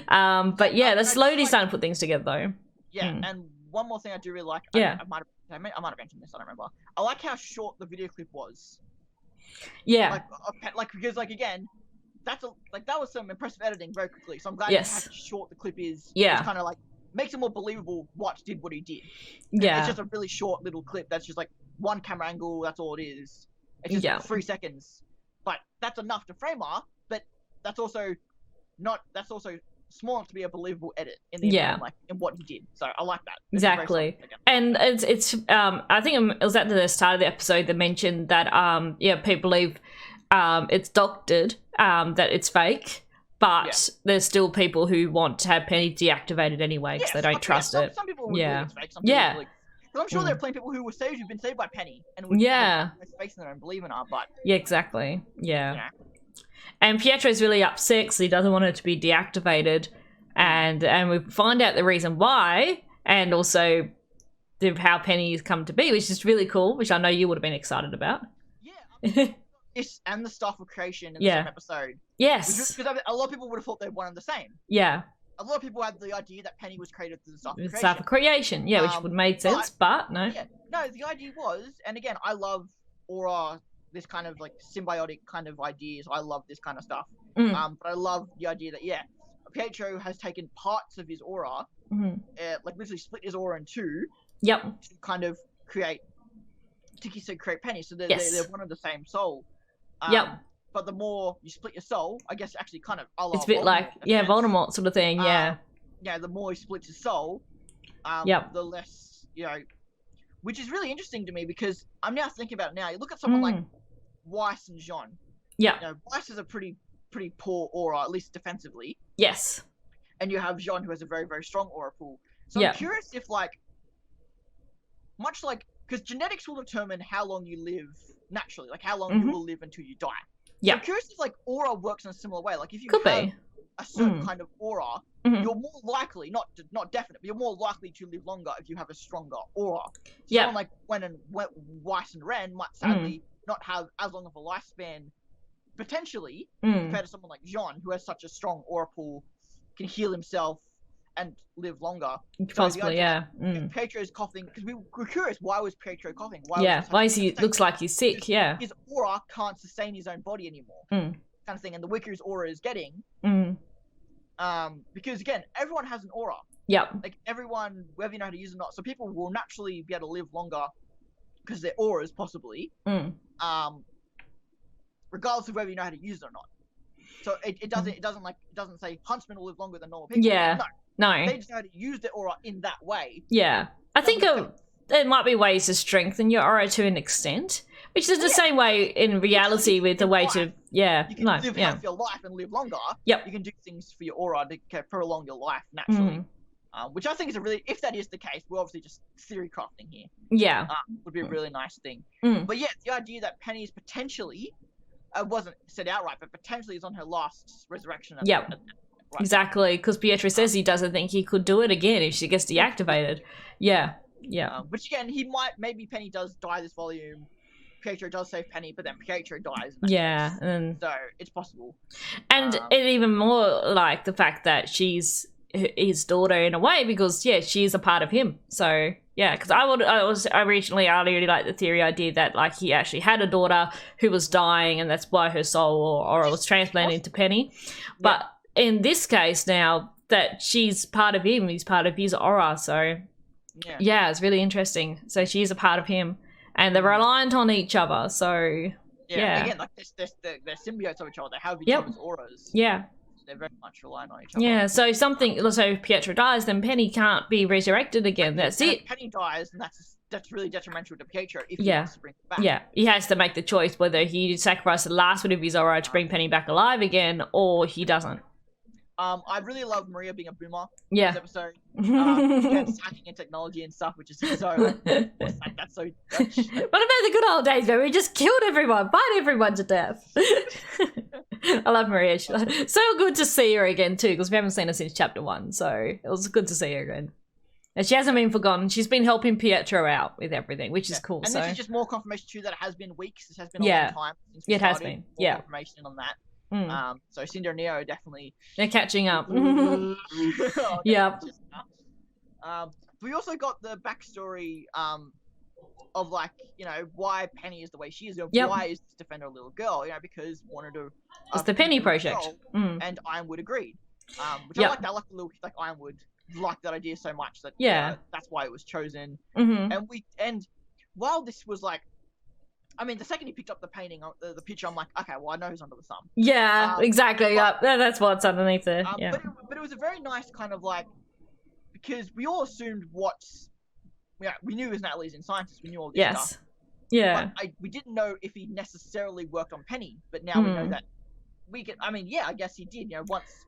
But yeah, they're slowly starting to put things together, though. Yeah, and one more thing I do really like... I might have mentioned this, I don't remember. I like how short the video clip was. Yeah. Like because, like, again... that was some impressive editing very quickly, so I'm glad how short the clip is. Yeah. It's kind of like... makes it more believable Watts did what he did. Yeah. It's just a really short little clip that's just like one camera angle, that's all it is. It's just 3 seconds. But that's enough to frame her, but that's also small enough to be a believable edit in the like in what he did. So I like that. Exactly. And it's I think it was at the start of the episode that mentioned that people believe it's doctored, that it's fake. But there's still people who want to have Penny deactivated anyway because they don't trust it. Some people would believe it's fake. Some people believe, because I'm sure there are plenty of people who've been saved by Penny and would have faith in her and believe in her. But exactly. And Pietro's really upset because he doesn't want it to be deactivated, and we find out the reason why, and also how Penny's come to be, which is really cool. Which I know you would have been excited about. Yeah. And the staff of creation in the same episode. Yes. Because a lot of people would have thought they were one and the same. Yeah. A lot of people had the idea that Penny was created through the staff of creation. Yeah, which would have made sense, but no. Yeah. No, the idea was, and again, I love aura, this kind of like symbiotic kind of ideas. I love this kind of stuff. But I love the idea that, Pietro has taken parts of his aura, like literally split his aura in two. Yep. To kind of create Penny. So they're one and the same soul. But the more you split your soul, I guess actually kind of it's a bit like Voldemort sort of thing. The more he splits his soul, the less which is really interesting to me because I'm now thinking about it now. You look at someone like Weiss and Jean. Yeah. Weiss has a pretty poor aura, at least defensively. Yes. And you have Jean who has a very, very strong aura pool. So I'm curious if much like because genetics will determine how long you live naturally, like how long you will live until you die. Yeah. I'm curious if aura works in a similar way. Like if you have a certain kind of aura, you're more likely, not definite, but you're more likely to live longer if you have a stronger aura. So someone like Weiss and Ren might sadly not have as long of a lifespan, potentially, compared to someone like Jean, who has such a strong aura pool, can heal himself and live longer. Possibly, Pietro's coughing, because we were curious, why was Pietro coughing? Why is he looks like he's sick? His aura can't sustain his own body anymore, kind of thing. And the weaker his aura is getting, because again, everyone has an aura. Like everyone, whether you know how to use it or not, so people will naturally be able to live longer because their auras, possibly, regardless of whether you know how to use it or not. So it doesn't say huntsmen will live longer than normal people. No. They just know how to use their aura in that way. Yeah. I think there might be ways to strengthen your aura to an extent, which is the same way in reality with the way to... Yeah. You can live half your life and live longer. Yep. You can do things for your aura to prolong your life naturally. Which I think is if that is the case, we're obviously just theory crafting here. Yeah. Would be a really nice thing. But yeah, the idea that Penny is potentially... wasn't said outright, but potentially is on her last resurrection. Exactly, because Pietro says he doesn't think he could do it again if she gets deactivated. Which again, maybe Penny does die this volume, Pietro does save Penny, but then Pietro dies. Yeah, and so it's possible. And it even more like the fact that she's his daughter in a way, because she's a part of him. So because I originally really liked the theory idea that like he actually had a daughter who was dying, and that's why her soul or was transplanted into Penny. But in this case now that she's part of him, he's part of his aura. So it's really interesting. So she's a part of him, and they're reliant on each other. So again, like they're symbiotes of each other. They have each other's auras. Yeah. They're very much reliant on each other. Yeah, so if Pietro dies, then Penny can't be resurrected again. That's it. If Penny dies, and that's really detrimental to Pietro if he wants to bring her back. Yeah, he has to make the choice whether he sacrifices the last bit of his aura to bring Penny back alive again, or he doesn't. I really love Maria being a boomer in this episode. Hacking and technology and stuff, which is so that's so Dutch. What about the good old days where we just killed everyone, fight everyone to death? I love Maria. So good to see her again too, because we haven't seen her since chapter 1, so it was good to see her again. And she hasn't been forgotten. She's been helping Pietro out with everything, which is cool. And this is just more confirmation too that it has been weeks. This has been a long time since we started. Has been. More confirmation on that. So Cinder and Neo definitely they're catching up. We also got the backstory of like, you know, why Penny is the way she is, why is this defender a little girl, you know, because wanted to it's the Penny project and Ironwood agreed, which I like the little like Ironwood liked that idea so much that that's why it was chosen. And while this was like, I mean, the second he picked up the painting, the picture, I'm like, okay, well, I know who's under the thumb. Yeah, exactly. That's what's underneath there. But it was a very nice kind of like, because we all assumed we knew he was an Atlassian scientist. We knew all this stuff. Yeah. But we didn't know if he necessarily worked on Penny. But now we know that we can. I mean, I guess he did. You know, once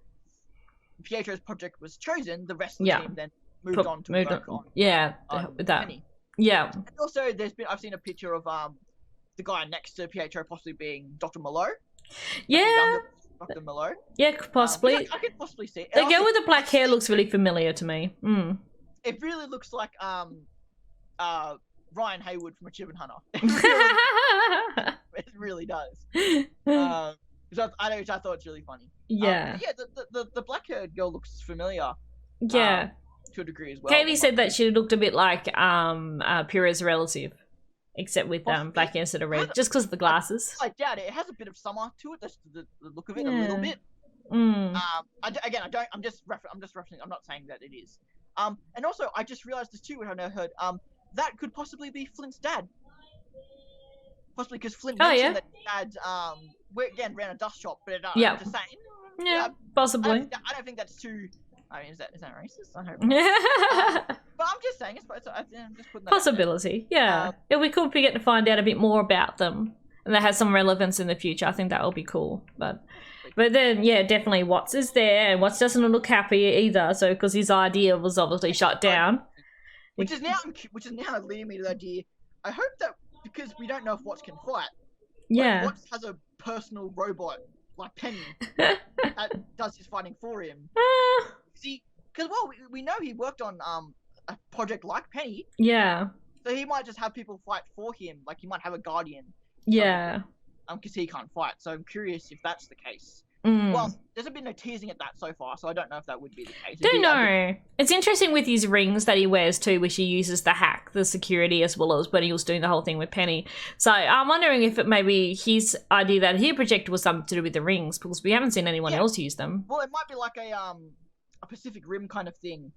Pietro's project was chosen, the rest of the team then moved on to work on. With that. Penny. Yeah. And also, I've seen a picture of the guy next to Pietro possibly being Dr. Mallow. Yeah. Dr. Mallow. Yeah, possibly. I could possibly see it. The girl with the black hair looks really familiar to me. It really looks like Ryan Haywood from Achievement Hunter. It really does. Which I thought it's really funny. Yeah. The black haired girl looks familiar. Yeah. To a degree as well. Katie said that she looked a bit like Pyrrha's relative, except with black hair instead of red, just because of the glasses. I doubt it. It has a bit of summer to it. That's the look of it a little bit. Mm. I'm just referencing. I'm not saying that it is. And also I just realized this too, which I never heard. That could possibly be Flint's dad. Possibly because Flint mentioned that dad ran a dust shop, but I'm just saying. Yeah, possibly. I don't think that's too. I mean, is that racist? I hope not. But I'm just saying, I'm just putting that possibility. Yeah, we could be getting to find out a bit more about them, and that has some relevance in the future. I think that will be cool. But then, definitely Watts is there, and Watts doesn't look happy either. So because his idea was obviously shut down, which is now leading me to the idea. I hope that because we don't know if Watts can fight. Watts has a personal robot like Penny that does his fighting for him. See, because we know he worked on a project like Penny. Yeah. So he might just have people fight for him, like he might have a guardian. Yeah. Because he can't fight. So I'm curious if that's the case. Well, there's been no teasing at that so far, so I don't know if that would be the case. Don't know. It's interesting with his rings that he wears too, which he uses to hack the security as well as when he was doing the whole thing with Penny. So I'm wondering if it maybe his idea that he projected was something to do with the rings, because we haven't seen anyone else use them. Well, it might be like a Pacific Rim kind of thing,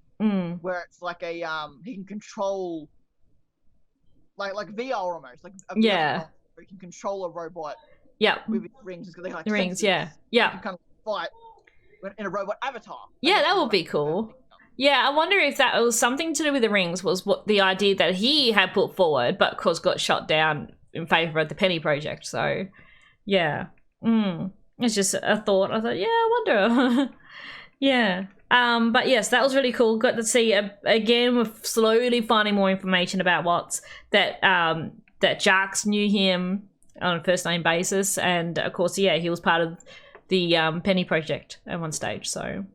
where it's like he can control, like VR almost, like a VR where he can control a robot. Yeah, with his rings, because they like rings. You can kind of fight in a robot avatar. Yeah, that would be cool. Yeah, I wonder if that was something to do with the rings, was what the idea that he had put forward, but of course got shot down in favor of the Penny project. So, yeah, it's just a thought. I thought, I wonder. Yeah. But yes, that was really cool. Got to see again. We're slowly finding more information about Watts, that Jax knew him on a first name basis, and of course, he was part of the Penny project at one stage. So,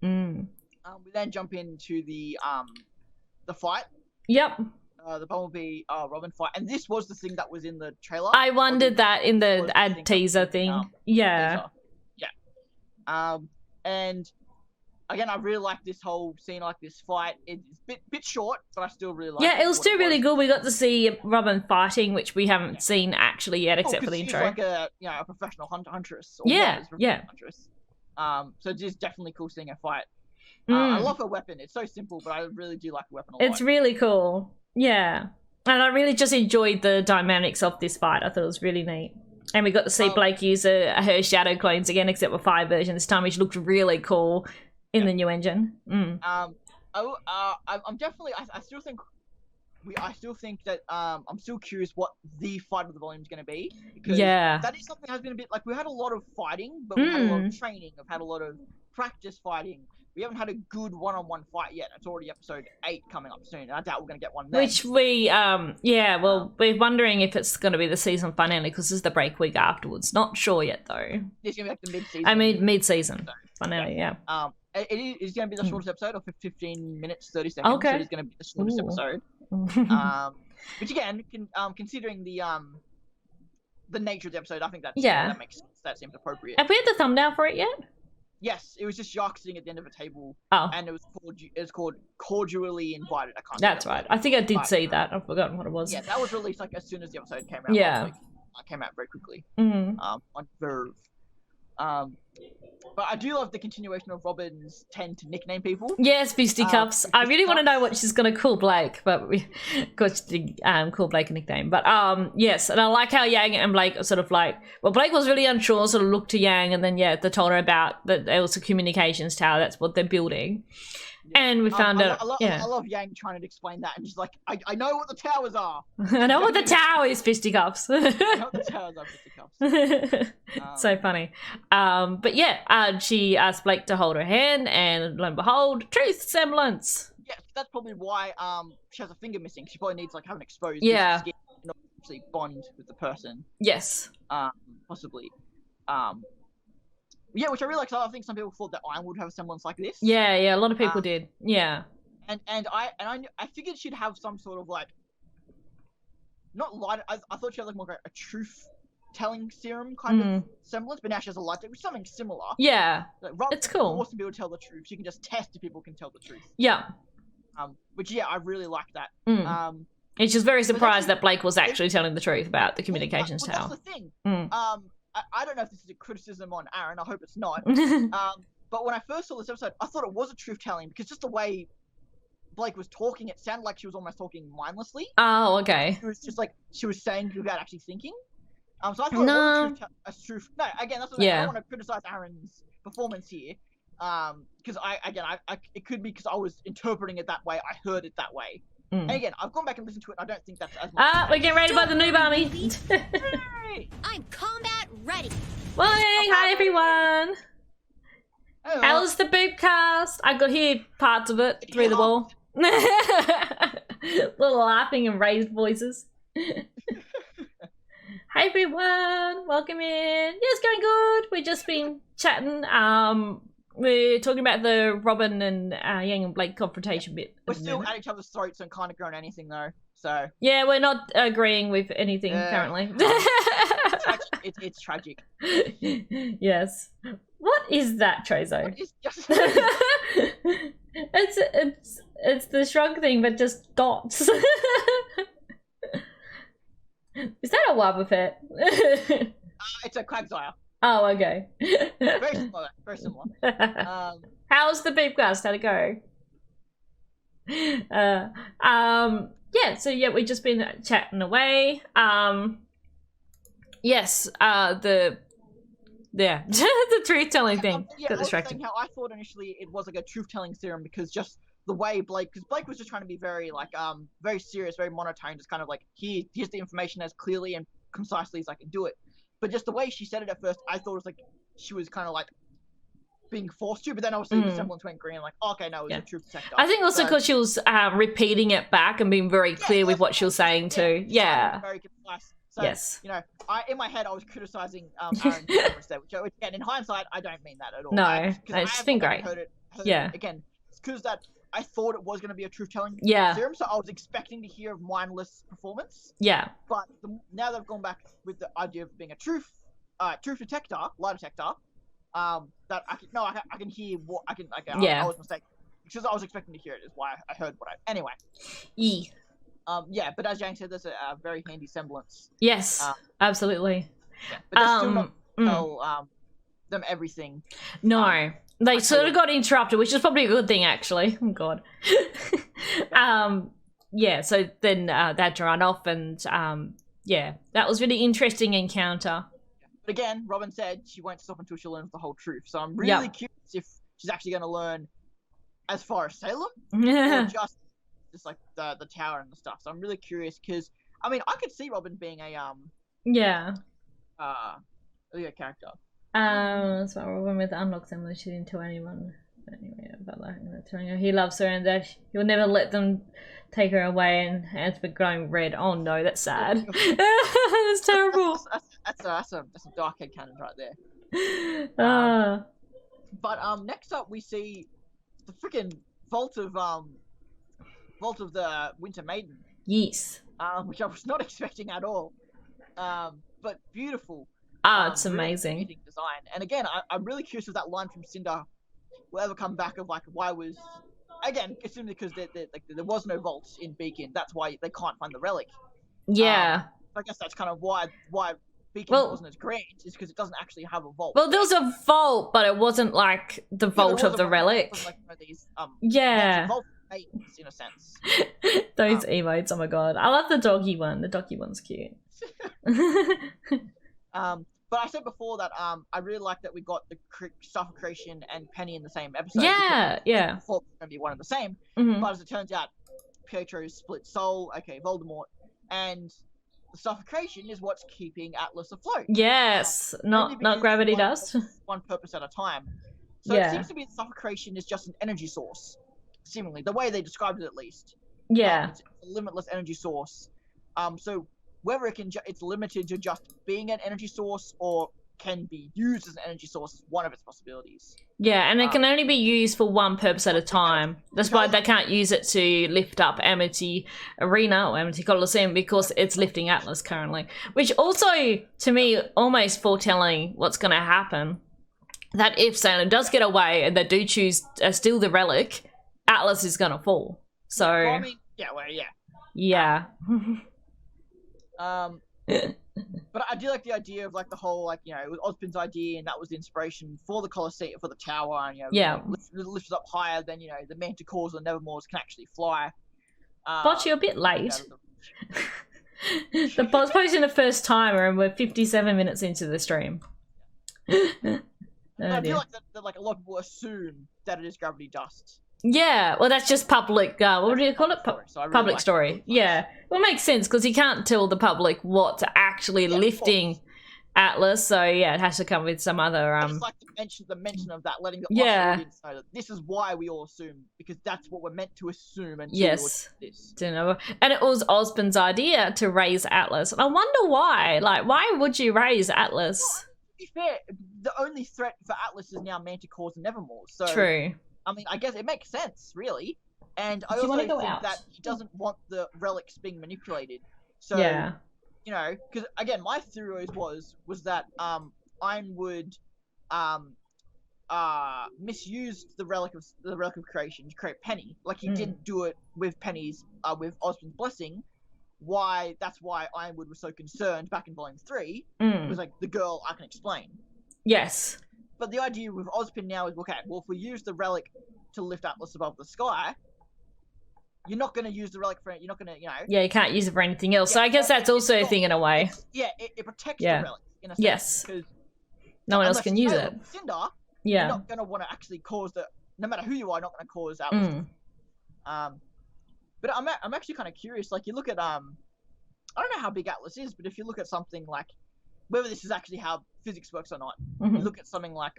we then jump into the fight. Yep. the Bumblebee Robin fight, and this was the thing that was in the trailer. I wondered that in the ad teaser thing. Yeah. Teaser. Yeah. And again, I really like this whole scene, like this fight. It's a bit short, but I still really like it. Yeah, it was still really good. We got to see Robin fighting, which we haven't seen actually yet, except for the intro. She's like a professional huntress. Huntress. So it's just definitely cool seeing her fight. I love her weapon. It's so simple, but I really do like the weapon a lot. It's really cool. Yeah. And I really just enjoyed the dynamics of this fight. I thought it was really neat. And we got to see Blake use her shadow clones again, except with 5 version this time, which looked really cool in the new engine. I'm definitely. I still think. I still think that I'm still curious what the fight of the volume is going to be, because that is something that has been a bit like we had a lot of fighting, but we had a lot of training. We've had a lot of practice fighting. We haven't had a good one-on-one fight yet. It's already episode 8 coming up soon, and I doubt we're going to get one then. Which we, we're wondering if it's going to be the season finale, because this is the break week afterwards. Not sure yet, though. It's going to be like the mid-season. I mean, mid-season finale, yeah. It is going to be the shortest episode of 15 minutes, 30 seconds. Okay. So it's going to be the shortest episode. Which again, considering the nature of the episode, I think that makes sense. That seems appropriate. Have we had the thumbnail for it yet? Yes, it was just Jacques sitting at the end of a table. Oh. And it was called Cordially Invited. I can't. That's right. I think I did see that. I've forgotten what it was. Yeah, that was released like as soon as the episode came out. Yeah. Came out very quickly. On Verve. But I do love the continuation of Robin's tend to nickname people. Yes, Fisticuffs. I really want to know what she's going to call Blake, but we got to call Blake a nickname. But yes, and I like how Yang and Blake are sort of like, well, Blake was really unsure, sort of looked to Yang, and then they told her about that there was a communications tower. That's what they're building. And we found out. I love Yang trying to explain that, and just like, I know what the towers are. I know what the tower is, Fisticuffs. I know what the towers are, Fisticuffs. So funny. But yeah, she asked Blake to hold her hand, and lo and behold, truth semblance. Yeah, that's probably why she has a finger missing. She probably needs like have an exposed skin, not actually bond with the person. Yes. Possibly. Yeah, which I really like. So I think some people thought that Iron would have a semblance like this. Yeah, a lot of people did. Yeah. And I figured she'd have some sort of like, not light. I thought she had like more like a truth-telling serum kind of semblance, but now she has a light, which is something similar. Yeah, like, it's cool. Forcing people to tell the truth, she can just test if people can tell the truth. Yeah. Which I really like that. And she's very surprised that Blake was actually telling the truth about the communications tower. That's the thing. I don't know if this is a criticism on Aaron. I hope it's not. But when I first saw this episode, I thought it was a truth-telling, because just the way Blake was talking, it sounded like she was almost talking mindlessly. Oh, okay. It was just like she was saying without actually thinking. So I thought it was a truth. No, again, that's what I don't want to criticize Aaron's performance here. Because it could be because I was interpreting it that way. I heard it that way. And again, I've gone back and listened to it, and I don't think that's as much. We're getting ready by the noob army. I'm combat ready. Morning, hi everyone. Hello. How's the boobcast? I could hear parts of it through the wall. Little laughing and raised voices. Hi everyone, welcome in. Yeah, it's going good. We've just been chatting. We're talking about the Robin and Yang and Blake confrontation bit. We're still at each other's throats and kind of growing anything though. So yeah, we're not agreeing with anything currently. It's tragic. Yes. What is that, Trezo? It's the shrug thing, but just dots. Is that a Wobbuffet? It's a Quagsire. Oh, okay. Very similar. Very similar. How's the beepcast? How'd it go? Yeah, so yeah, we've just been chatting away. Yes, the the truth-telling thing got distracted. Saying how I thought initially it was like a truth-telling serum, because just the way Blake was just trying to be very like very serious, very monotone, just kind of like here's the information as clearly and concisely as I can do it. But just the way she said it at first, I thought it was like she was kind of like being forced to, but then obviously the semblance went green, like, oh, okay, no, it was a truth detector. I think also because she was repeating it back and being very clear with what she was saying too. Yeah. Very concise. So, yes. You know, in my head, I was criticizing Aaron's performance there, which again, in hindsight, I don't mean that at all. No, it's been great. Heard it yeah. Again, it's because that I thought it was going to be a truth-telling Yeah. serum, so I was expecting to hear a mindless performance. Yeah. But now they've gone back with the idea of being a truth detector, lie detector. That I can hear what I was mistaken because I was expecting to hear it. Is why I heard what I anyway. Yeah, but as Jane said, there's a very handy semblance. Yes, absolutely. Yeah, but they're still not tell them everything. No. They sort of got interrupted, which is probably a good thing, actually. Oh, God. Yeah, so then they had to run off, and yeah, that was really interesting encounter. But again, Robin said she won't stop until she learns the whole truth. So I'm really curious if she's actually going to learn as far as Salem, or just like the tower and the stuff. So I'm really curious because I mean I could see Robin being a character. So Robin with unlocks them to anyone. Anyway, about that, telling her he loves her and that he'll never let them take her away, and hands been glowing red. Oh no, that's sad. That's terrible. That's some dark head canon right there. But next up we see the freaking vault of the Winter Maiden. Yes. Which I was not expecting at all. But beautiful. It's amazing. Really design. And again, I'm really curious if that line from Cinder will ever come back of like why was again assuming because there was no vaults in Beacon. That's why they can't find the relic. Yeah. I guess that's kind of why Beacon wasn't as great, is because it doesn't actually have a vault. Well, there was a vault, but it wasn't like the vault of the relic. Like, these, vault maidens, in a sense. Those emotes, oh my god. I love the doggy one. The doggy one's cute. But I said before that I really like that we got the Stuff of Creation and Penny in the same episode. Yeah. I thought it was going to be one and the same. But as it turns out, Pietro's split soul, aka Voldemort, and the Stuff of Creation is what's keeping Atlas afloat. Yes, not gravity dust. One purpose at a time. So it seems to be the Stuff of Creation is just an energy source, seemingly the way they described it at least. Yeah, it's a limitless energy source. So whether it's limited to just being an energy source or can be used as an energy source is one of its possibilities. Yeah, and it can only be used for one purpose at a time. That's why they can't use it to lift up Amity Arena or Amity Coliseum, because it's lifting Atlas currently. Which also, to me, almost foretelling what's going to happen. That if Salem does get away and they do choose steal the relic, Atlas is going to fall. So... Well, I mean, yeah. But I do like the idea of like the whole like it was Ozpin's idea, and that was the inspiration for the Colosseum, for the tower, and lifted up higher than the Manticores or Nevermores can actually fly. But you're a bit late. The boss posting the first timer, and we're 57 minutes into the stream. I feel like that like a lot of people assume that it is gravity dust. Yeah, well, that's just public. What do you call it? Public story. Yeah, well, it makes sense because you can't tell the public what's actually lifting Atlas. So yeah, it has to come with some other. I just like the mention of that, letting the audience know that this is why we all assume, because that's what we're meant to assume. And yes, and it was Ozpin's idea to raise Atlas, and I wonder why. Like, why would you raise Atlas? Well, to be fair, the only threat for Atlas is now Manticores and Nevermores. So true. I mean, I guess it makes sense, really. And I also think that he doesn't want the relics being manipulated. So, because again, my theory always was that Ironwood misused the relic of creation to create Penny. Like he didn't do it with Penny's with Ozpin's blessing. That's why Ironwood was so concerned back in Volume 3. It was like the girl I can explain. Yes. But the idea with Ozpin now is, okay, well, if we use the relic to lift Atlas above the sky, you're not going to use the relic for it. You're not going to, Yeah, you can't use it for anything else. So I guess that's also a thing in a way. It protects the relic in a sense. Yes. Because no one else can use it. Cinder, you're not going to want to actually cause no matter who you are, not going to cause Atlas. But I'm actually kind of curious. Like, you look at, I don't know how big Atlas is, but if you look at something like, whether this is actually how physics works or not, you look at something like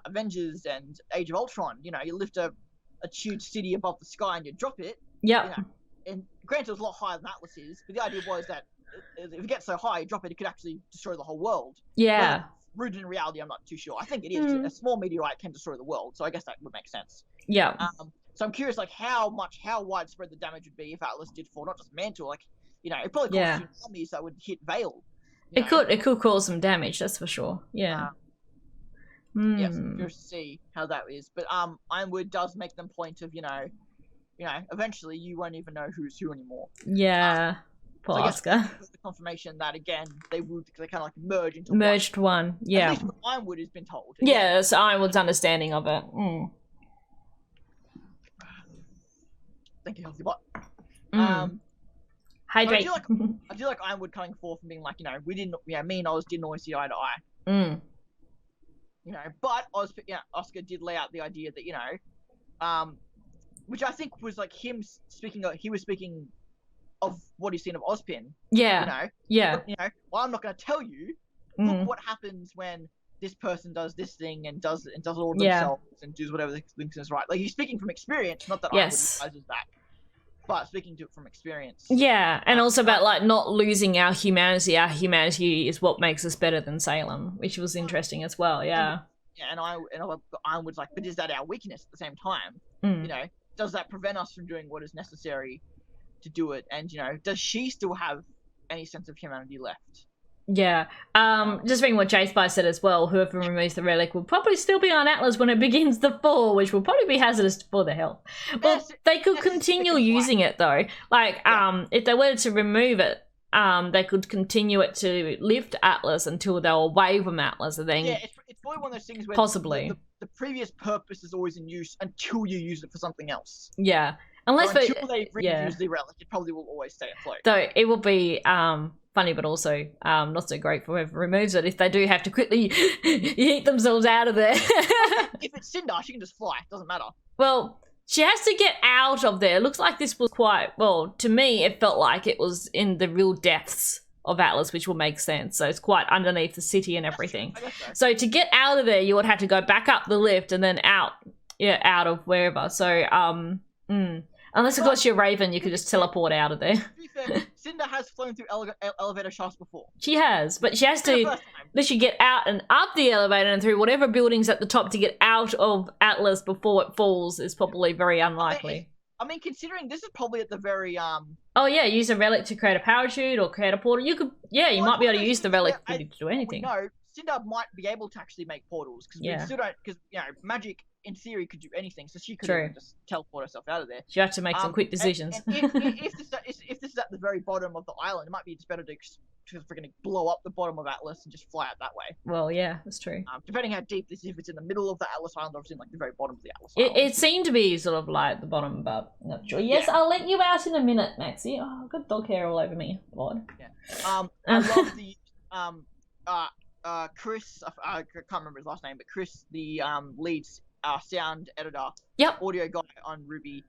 Avengers and Age of Ultron, you lift a huge city above the sky and you drop it. Yeah. And granted, it's a lot higher than Atlas is, but the idea was that if it gets so high, you drop it, it could actually destroy the whole world. Yeah. Rooted in reality, I'm not too sure. I think it is. A small meteorite can destroy the world, so I guess that would make sense. Yeah. So I'm curious, like, how widespread the damage would be if Atlas did fall, not just Mantle. Like, you know, it probably caused tsunamis that would hit Vale. It could cause some damage, that's for sure. Yeah. Yeah, so I'm curious to see how that is. But Ironwood does make them point of, you know, eventually you won't even know who's who anymore. Yeah. Poor Oscar. The confirmation that again they kind of like merge into one. Yeah. At least Ironwood has been told. Yeah, it's Ironwood's understanding of it. Thank you, Healthy Bot. Hydrate. I do like Ironwood coming forth and being like, you know, me and Oz didn't always see eye to eye. You know, but Oscar did lay out the idea that, you know, which I think was like him speaking. He was speaking of what he's seen of Ozpin. Yeah. You know. Yeah. But, you know, well, I'm not going to tell you. Look what happens when this person does this thing and does it all themselves and does whatever they think is right. Like he's speaking from experience, not that I would advise that, but speaking to it from experience. Yeah, and also about like not losing our humanity. Our humanity is what makes us better than Salem, which was interesting as well. Yeah. And I was like, but is that our weakness at the same time? You know, does that prevent us from doing what is necessary to do it? And you know, does she still have any sense of humanity left? Yeah. Just reading what J-Spy said as well, whoever removes the relic will probably still be on Atlas when it begins to fall, which will probably be hazardous for the health. Well, they could continue using it though. Like, if they were to remove it, they could continue it to lift Atlas until they were away from Atlas, and then it's probably one of those things where possibly the previous purpose is always in use until you use it for something else. Yeah. Unless until they reuse the relic, it probably will always stay afloat. Though it will be funny, but also not so great for whoever removes it if they do have to quickly yeet themselves out of there. If it's Cinder, she can just fly. It doesn't matter. Well, she has to get out of there. It looks like this was quite, well, to me, it felt like it was in the real depths of Atlas, which will make sense. So it's quite underneath the city and everything. I guess so. So to get out of there, you would have to go back up the lift and then out of wherever. So, unless, of course, you're Raven, you could just teleport out of there. To be fair, Cinder has flown through elevator shafts before. She has, but she has to literally get out and up the elevator and through whatever building's at the top to get out of Atlas before it falls is probably very unlikely. I mean, considering this is probably at the very, Oh, yeah, use a relic to create a parachute or create a portal. You could, you might be able to use the relic to do anything. No, Cinder might be able to actually make portals, because we still don't, because, you know, magic, in theory, could do anything, so she could even just teleport herself out of there. She has to make some quick decisions. And if this is at the very bottom of the island, it might be just better to freaking blow up the bottom of Atlas and just fly out that way. Well, yeah, that's true. Depending how deep this is, if it's in the middle of the Atlas Island or if it's in like the very bottom of the Atlas Island. It seemed to be sort of like the bottom, but I'm not sure. Yes, I'll let you out in a minute, Maxie. Oh, I've got dog hair all over me. Lord. Yeah. I love the Chris. I can't remember his last name, but Chris, the lead sound editor, audio guy on RWBY,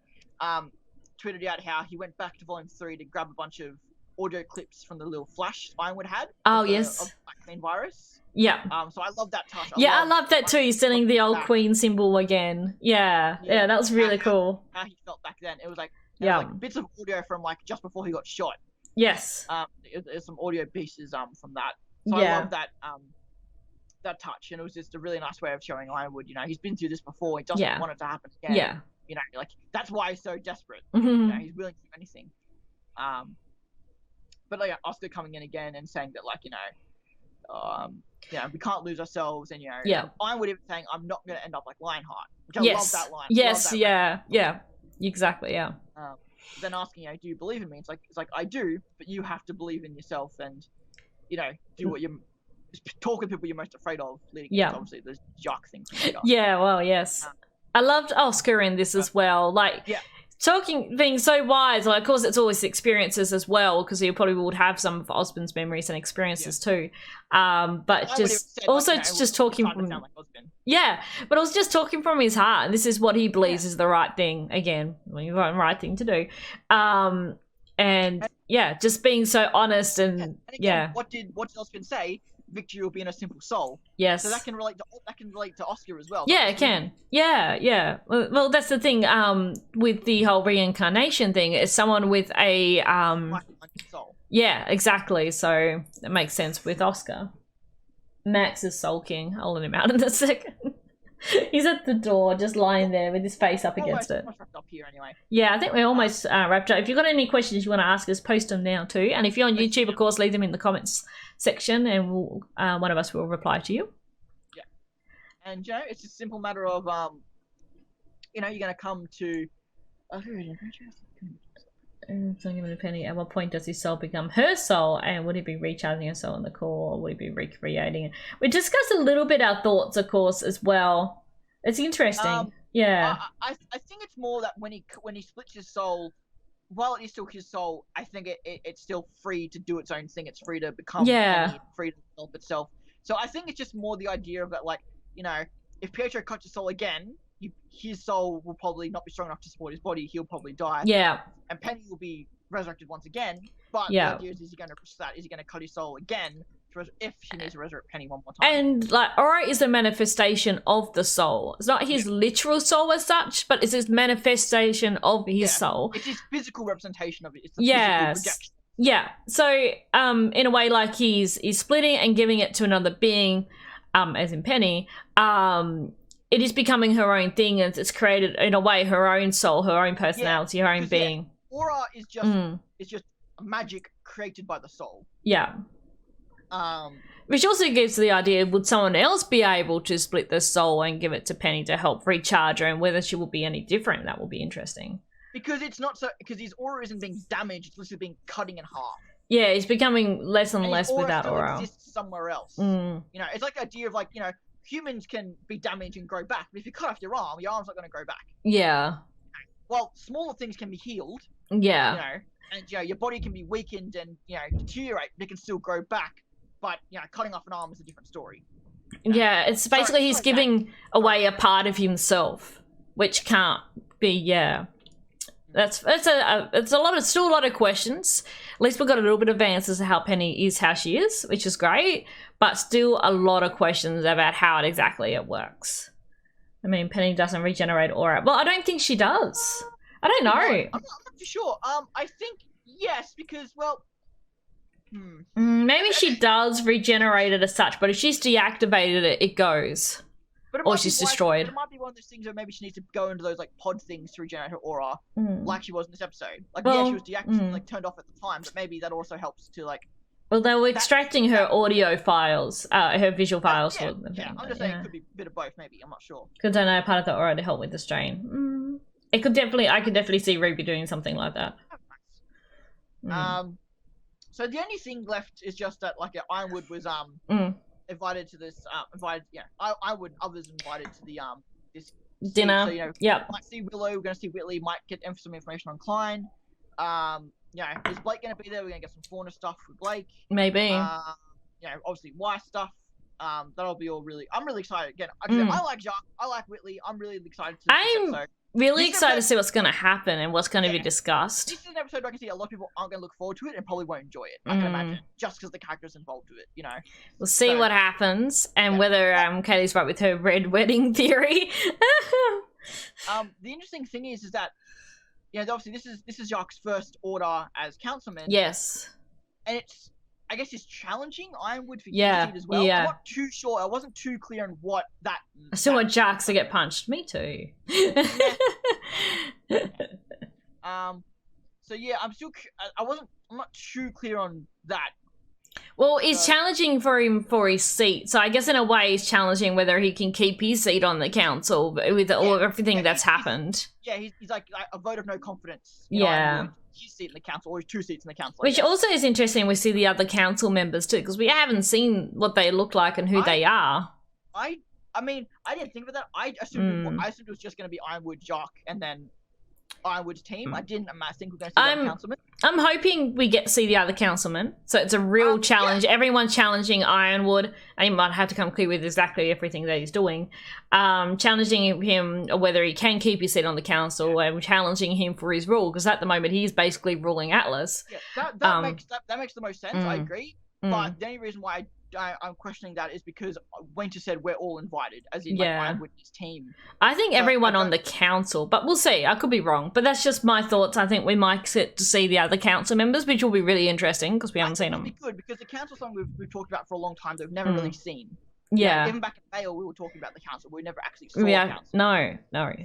tweeted out how he went back to Volume 3 to grab a bunch of audio clips from the little flash Ironwood had. Oh, yes. Of Black Queen Virus. Yeah. So I love that touch. I love that too. He's selling the old Queen symbol again. Yeah, that was really cool. How he felt back then. It was like, like bits of audio from like just before he got shot. Yes. There's some audio pieces from that. So I love that that touch, and it was just a really nice way of showing Ironwood, you know, he's been through this before, he doesn't want it to happen again. Yeah. You know, like, that's why he's so desperate. You know, he's willing to do anything. But like Oscar coming in again and saying that, like, you know, we can't lose ourselves, and, you know, Ironwood even saying, I'm not going to end up like Lionheart, which I love that line. Yes, yeah, exactly, yeah. Then asking, you know, do you believe in me? It's like, I do, but you have to believe in yourself and, you know, do what you talk with people you're most afraid of, leading into obviously the Jacques thing. Yeah, well, yes. I loved Oscar in this as well. Like, being so wise. Like, of course, it's always experiences as well, because he probably would have some of Osmond's memories and experiences too. But just also just talking from but it was just talking from his heart. And this is what he believes is the right thing. Again, the right thing to do. And just being so honest and again, what did Osmond say? Victory will be in a simple soul. Yes. So that can relate to Oscar as well. Yeah, it can. Yeah. Well, that's the thing. With the whole reincarnation thing, it's someone with a soul. Yeah, exactly. So it makes sense with Oscar. Max is sulking. I'll let him out in a second. He's at the door, just lying there with his face up against it. here anyway. Yeah, I think we're almost wrapped up. If you've got any questions you want to ask us, post them now too. And if you're on YouTube, of course, leave them in the comments section, and we'll, one of us will reply to you. Yeah, and you know, it's a simple matter of you know, you're gonna come to. So give it a penny. At what point does his soul become her soul? And would he be recharging her soul in the core, or would he be recreating it? We discussed a little bit our thoughts, of course, as well. It's interesting. Yeah. I think it's more that when he splits his soul, while it is still his soul, I think it's still free to do its own thing. It's free to become free to develop itself. So I think it's just more the idea of that, like, you know, if Pietro cuts his soul again, his soul will probably not be strong enough to support his body. He'll probably die. Yeah. And Penny will be resurrected once again. But the idea is he going to risk that? Is he going to cut his soul again if he needs to resurrect Penny one more time? And like, Aura is a manifestation of the soul. It's not his literal soul as such, but it's his manifestation of his soul. It's his physical representation of it. It's the physical projection. Yeah. So, in a way, like he's splitting and giving it to another being, as in Penny. It is becoming her own thing, and it's created in a way her own soul, her own personality, her own being. Yeah. Aura is just magic created by the soul. Yeah. Which also gives the idea, would someone else be able to split the soul and give it to Penny to help recharge her, and whether she will be any different? That will be interesting. Because it's not so, because his aura isn't being damaged, it's literally being cutting in half. Yeah, he's becoming less and less without aura. Exists somewhere else. You know, it's like the idea of, like, you know, humans can be damaged and grow back, but if you cut off your arm's not going to grow back. Yeah. Well, smaller things can be healed. Yeah. You know, and you know, your body can be weakened and, you know, deteriorate, but it can still grow back. But, you know, cutting off an arm is a different story. Yeah, it's basically he's giving away a part of himself, which can't be. It's still a lot of questions. At least we've got a little bit of answers to how Penny is how she is, which is great, but still a lot of questions about how exactly it works. I mean, Penny doesn't regenerate aura. Well, I don't think she does. I don't know. I'm not too sure. I think yes, because, well, maybe she does regenerate it as such, but if she's deactivated it, it goes. Or she's destroyed. It might be one of those things where maybe she needs to go into those, like, pod things to regenerate her aura, like she was in this episode. Like, she was deactivated, like, turned off at the time, but maybe that also helps to, like... Well, they were extracting her audio files, her visual files. I'm just saying it could be a bit of both, maybe. I'm not sure. Because I know part of the aura to help with the strain. I could definitely see RWBY doing something like that. So the only thing left is just that, like, Ironwood was invited to this. Ironwood, others invited to the this dinner. So, you know, might see Willow. We're gonna see Whitley. Might get some information on Klein. You know, is Blake gonna be there? We're gonna get some fauna stuff with Blake. Maybe. You know, obviously Y stuff. That'll be all really. I'm really excited. Again, I like Jacques. I like Whitley. I'm really excited to. I'm really excited to see what's going to happen and what's going to be discussed. This is an episode where I can see a lot of people aren't going to look forward to it and probably won't enjoy it. I can imagine, just because the characters involved with it. You know. We'll see what happens and whether Kaylee's right with her red wedding theory. The interesting thing is that, you know, obviously this is Jacques' first order as councilman. Yes. And I guess it's challenging Ironwood for Unity as well. I'm not too sure. I wasn't too clear on what that. I still want Jacques to get punched. Me too. So yeah, I'm not too clear on that. Well, it's challenging for him for his seat. So I guess in a way, it's challenging whether he can keep his seat on the council with everything that's happened. He's like a vote of no confidence. His seat in the council, or his 2 seats in the council. Which also is interesting. We see the other council members too, because we haven't seen what they look like and who they are. I mean, I didn't think about that. I assumed it was just going to be Ironwood, Jacques, and then Ironwood's team. I didn't think we're going to see the other councilman. I'm hoping we get to see the other councilman. So it's a real challenge. Yeah. Everyone challenging Ironwood, and he might have to come clear with exactly everything that he's doing. Challenging him whether he can keep his seat on the council, and challenging him for his rule, because at the moment he's basically ruling Atlas. Yeah, that makes the most sense. I agree. But the only reason why I'm questioning that is because Winter said we're all invited, as in like Ironwood's team. I think everyone on the council, but we'll see. I could be wrong, but that's just my thoughts. I think we might get to see the other council members, which will be really interesting because we haven't seen them. It'll be good because the council song we've talked about for a long time, they've never really seen. Yeah. Even back in Vale, we were talking about the council. We never actually saw council. No.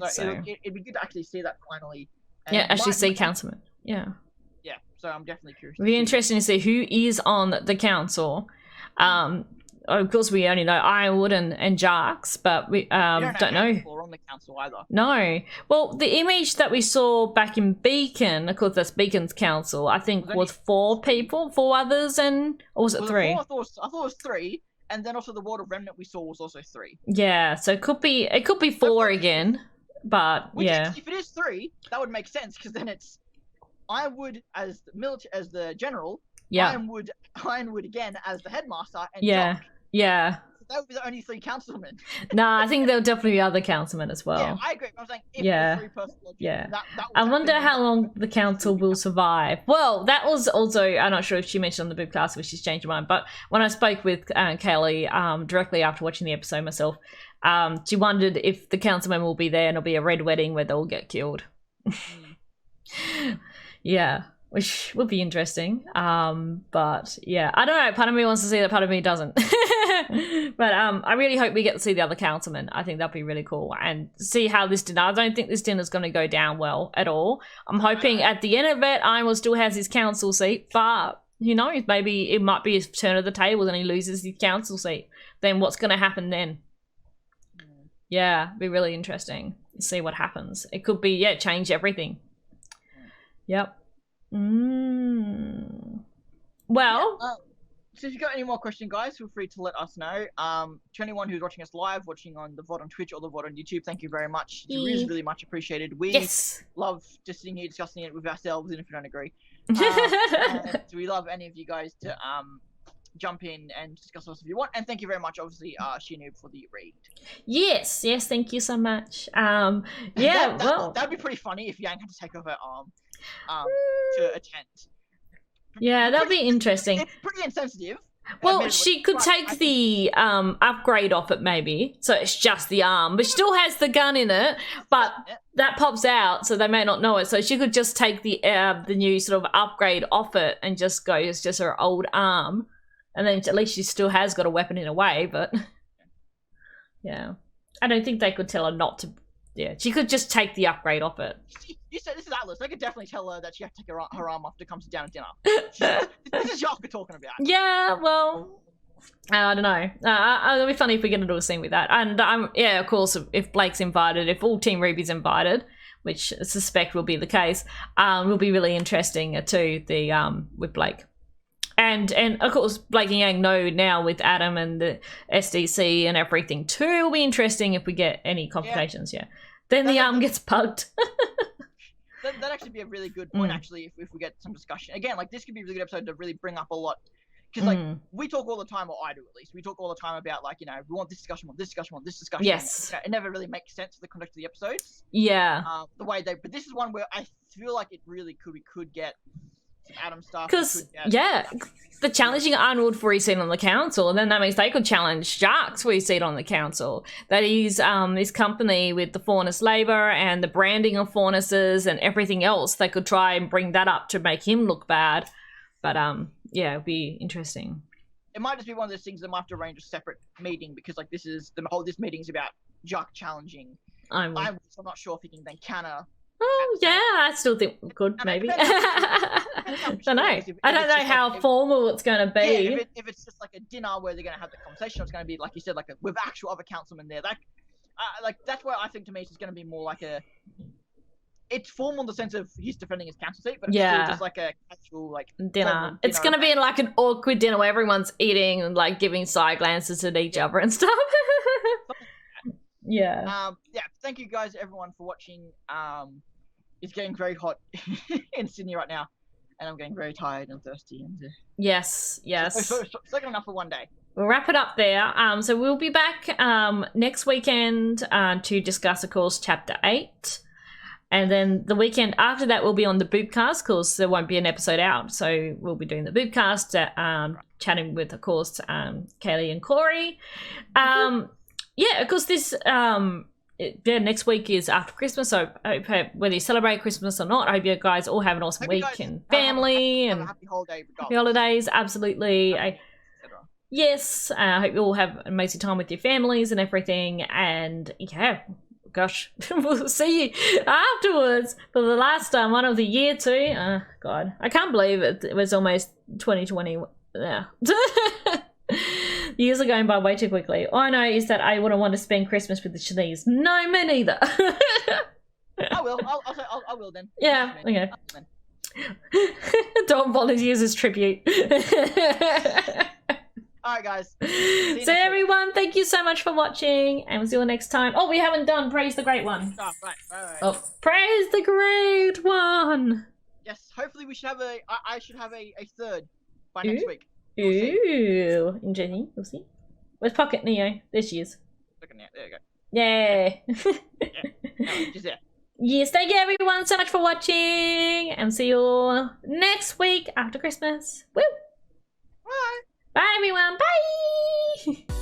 So it'd be good to actually see that finally. And actually see councilmen. Yeah. Yeah. So I'm definitely curious. It'll be interesting to see who is on the council. Of course, we only know Ironwood and Jarks, but we don't know. People are on the council either. No. Well, the image that we saw back in Beacon, of course, that's Beacon's council. I think was 4 people, 4 others, or was it 3? I thought it was 3, and then also the World of Remnant we saw was also 3. Yeah, so it could be 4 again, but yeah. If it is 3, that would make sense because then it's Ironwood as the general. Yeah. Ironwood again as the headmaster. And Jock. Yeah. So that would be the only 3 councilmen. Nah, I think there'll definitely be other councilmen as well. Yeah, I agree. I'm saying if it's 3-person logic, that I wonder how long the council will survive. Well, that was also, I'm not sure if she mentioned on the Boopcast, which she's changed her mind, but when I spoke with Kaylee directly after watching the episode myself, she wondered if the councilmen will be there and it'll be a red wedding where they'll all get killed. Yeah. Which would be interesting. But yeah, I don't know. Part of me wants to see that, part of me doesn't. But I really hope we get to see the other councilmen. I think that'd be really cool. And see how this dinner, I don't think this dinner's going to go down well at all. I'm hoping at the end of it, Ironwood still has his council seat, but who knows? Maybe it might be his turn of the table and he loses his council seat. Then what's going to happen then? Yeah, be really interesting to see what happens. It could be, change everything. Yep. Well, so if you've got any more questions, guys, feel free to let us know. To anyone who's watching us live, watching on the VOD on Twitch or the VOD on YouTube, thank you very much. It's really, really much appreciated. We love just sitting here discussing it with ourselves, even if we don't agree. And we love any of you guys to jump in and discuss with us if you want. And thank you very much, obviously, Shinoob, for the read. Yes, thank you so much. Well, that'd be pretty funny if Yang had to take off her arm to attend. Yeah, that'd be interesting. It's pretty insensitive. Well, she could take the upgrade off it maybe, so it's just the arm, but she still has the gun in it, but that pops out, so they may not know it. So she could just take the new sort of upgrade off it and just go, it's just her old arm, and then at least she still has got a weapon in a way, but yeah. I don't think they could tell her not to. Yeah, she could just take the upgrade off it. You said this is Atlas. They could definitely tell her that she has to take her arm off to come sit down at dinner. This is Jock we're talking about. Yeah, well, I don't know. It'll be funny if we get into a scene with that. And of course, if Blake's invited, if all Team RWBY's invited, which I suspect will be the case, will be really interesting too. With Blake. And of course, Blake and Yang know now with Adam and the SDC and everything too. It'll be interesting if we get any complications. Yeah. Then the arm gets bugged. That'd actually be a really good point, actually, if we get some discussion. Again, like, this could be a really good episode to really bring up a lot. Because, like, we talk all the time, or I do at least, we talk all the time about, like, we want this discussion, want this discussion, want this discussion. Yes. It never really makes sense for the conduct of the episodes. Yeah. But this is one where I feel like we could get some Adam stuff. Because, the challenging Arnold for his seat on the council, and then that means they could challenge Jarks for his seat on the council. That is this company with the Faunus Labour and the branding of Faunuses and everything else. They could try and bring that up to make him look bad. But it'd be interesting. It might just be one of those things that might have to arrange a separate meeting because, like, this meeting's about Jark challenging. I'm not sure if he can then counter. Oh, yeah, I still think we could, maybe. I don't know. I don't know how formal it's going to be. Yeah, if it's just like a dinner where they're going to have the conversation, it's going to be, like you said, with actual other councilmen there. That's where I think, to me, it's going to be more like it's formal in the sense of he's defending his council seat, but it's still just like a casual, like, dinner. It's going to be like an awkward dinner where everyone's eating and, like, giving side glances at each other and stuff. Thank you guys, everyone, for watching. It's getting very hot in Sydney right now, and I'm getting very tired and thirsty. And yes. So second enough for one day. We'll wrap it up there. So we'll be back next weekend to discuss, of course, Chapter 8. And then the weekend after that will be on the Boopcast, because there won't be an episode out. So we'll be doing the Boopcast, chatting with, of course, Kaylee and Corey. Of course, this... next week is after Christmas, so I hope whether you celebrate Christmas or not, I hope you guys all have an awesome week and family and happy holiday, happy holidays. Absolutely. yes, I hope you all have an amazing time with your families and everything. And yeah, gosh, we'll see you afterwards for the last one of the year too. God, I can't believe it was almost 2020. Yeah. Years are going by way too quickly. All I know is that I wouldn't want to spend Christmas with the Chinese. No, me neither. I will. I will then. Yeah, okay. Don volunteers as tribute. Alright, guys. So everyone, thank you so much for watching, and we'll see you next time. Oh, we haven't done Praise the Great One. Oh, right. Oh, Praise the Great One. Yes, hopefully we should have I should have a third by next week. Ooh, interesting. We'll see. Where's Pocket Neo? There she is. There you go. Yay. No, she's there. Yes, thank you everyone so much for watching, and see you all next week after Christmas. Woo! Bye. Bye everyone. Bye.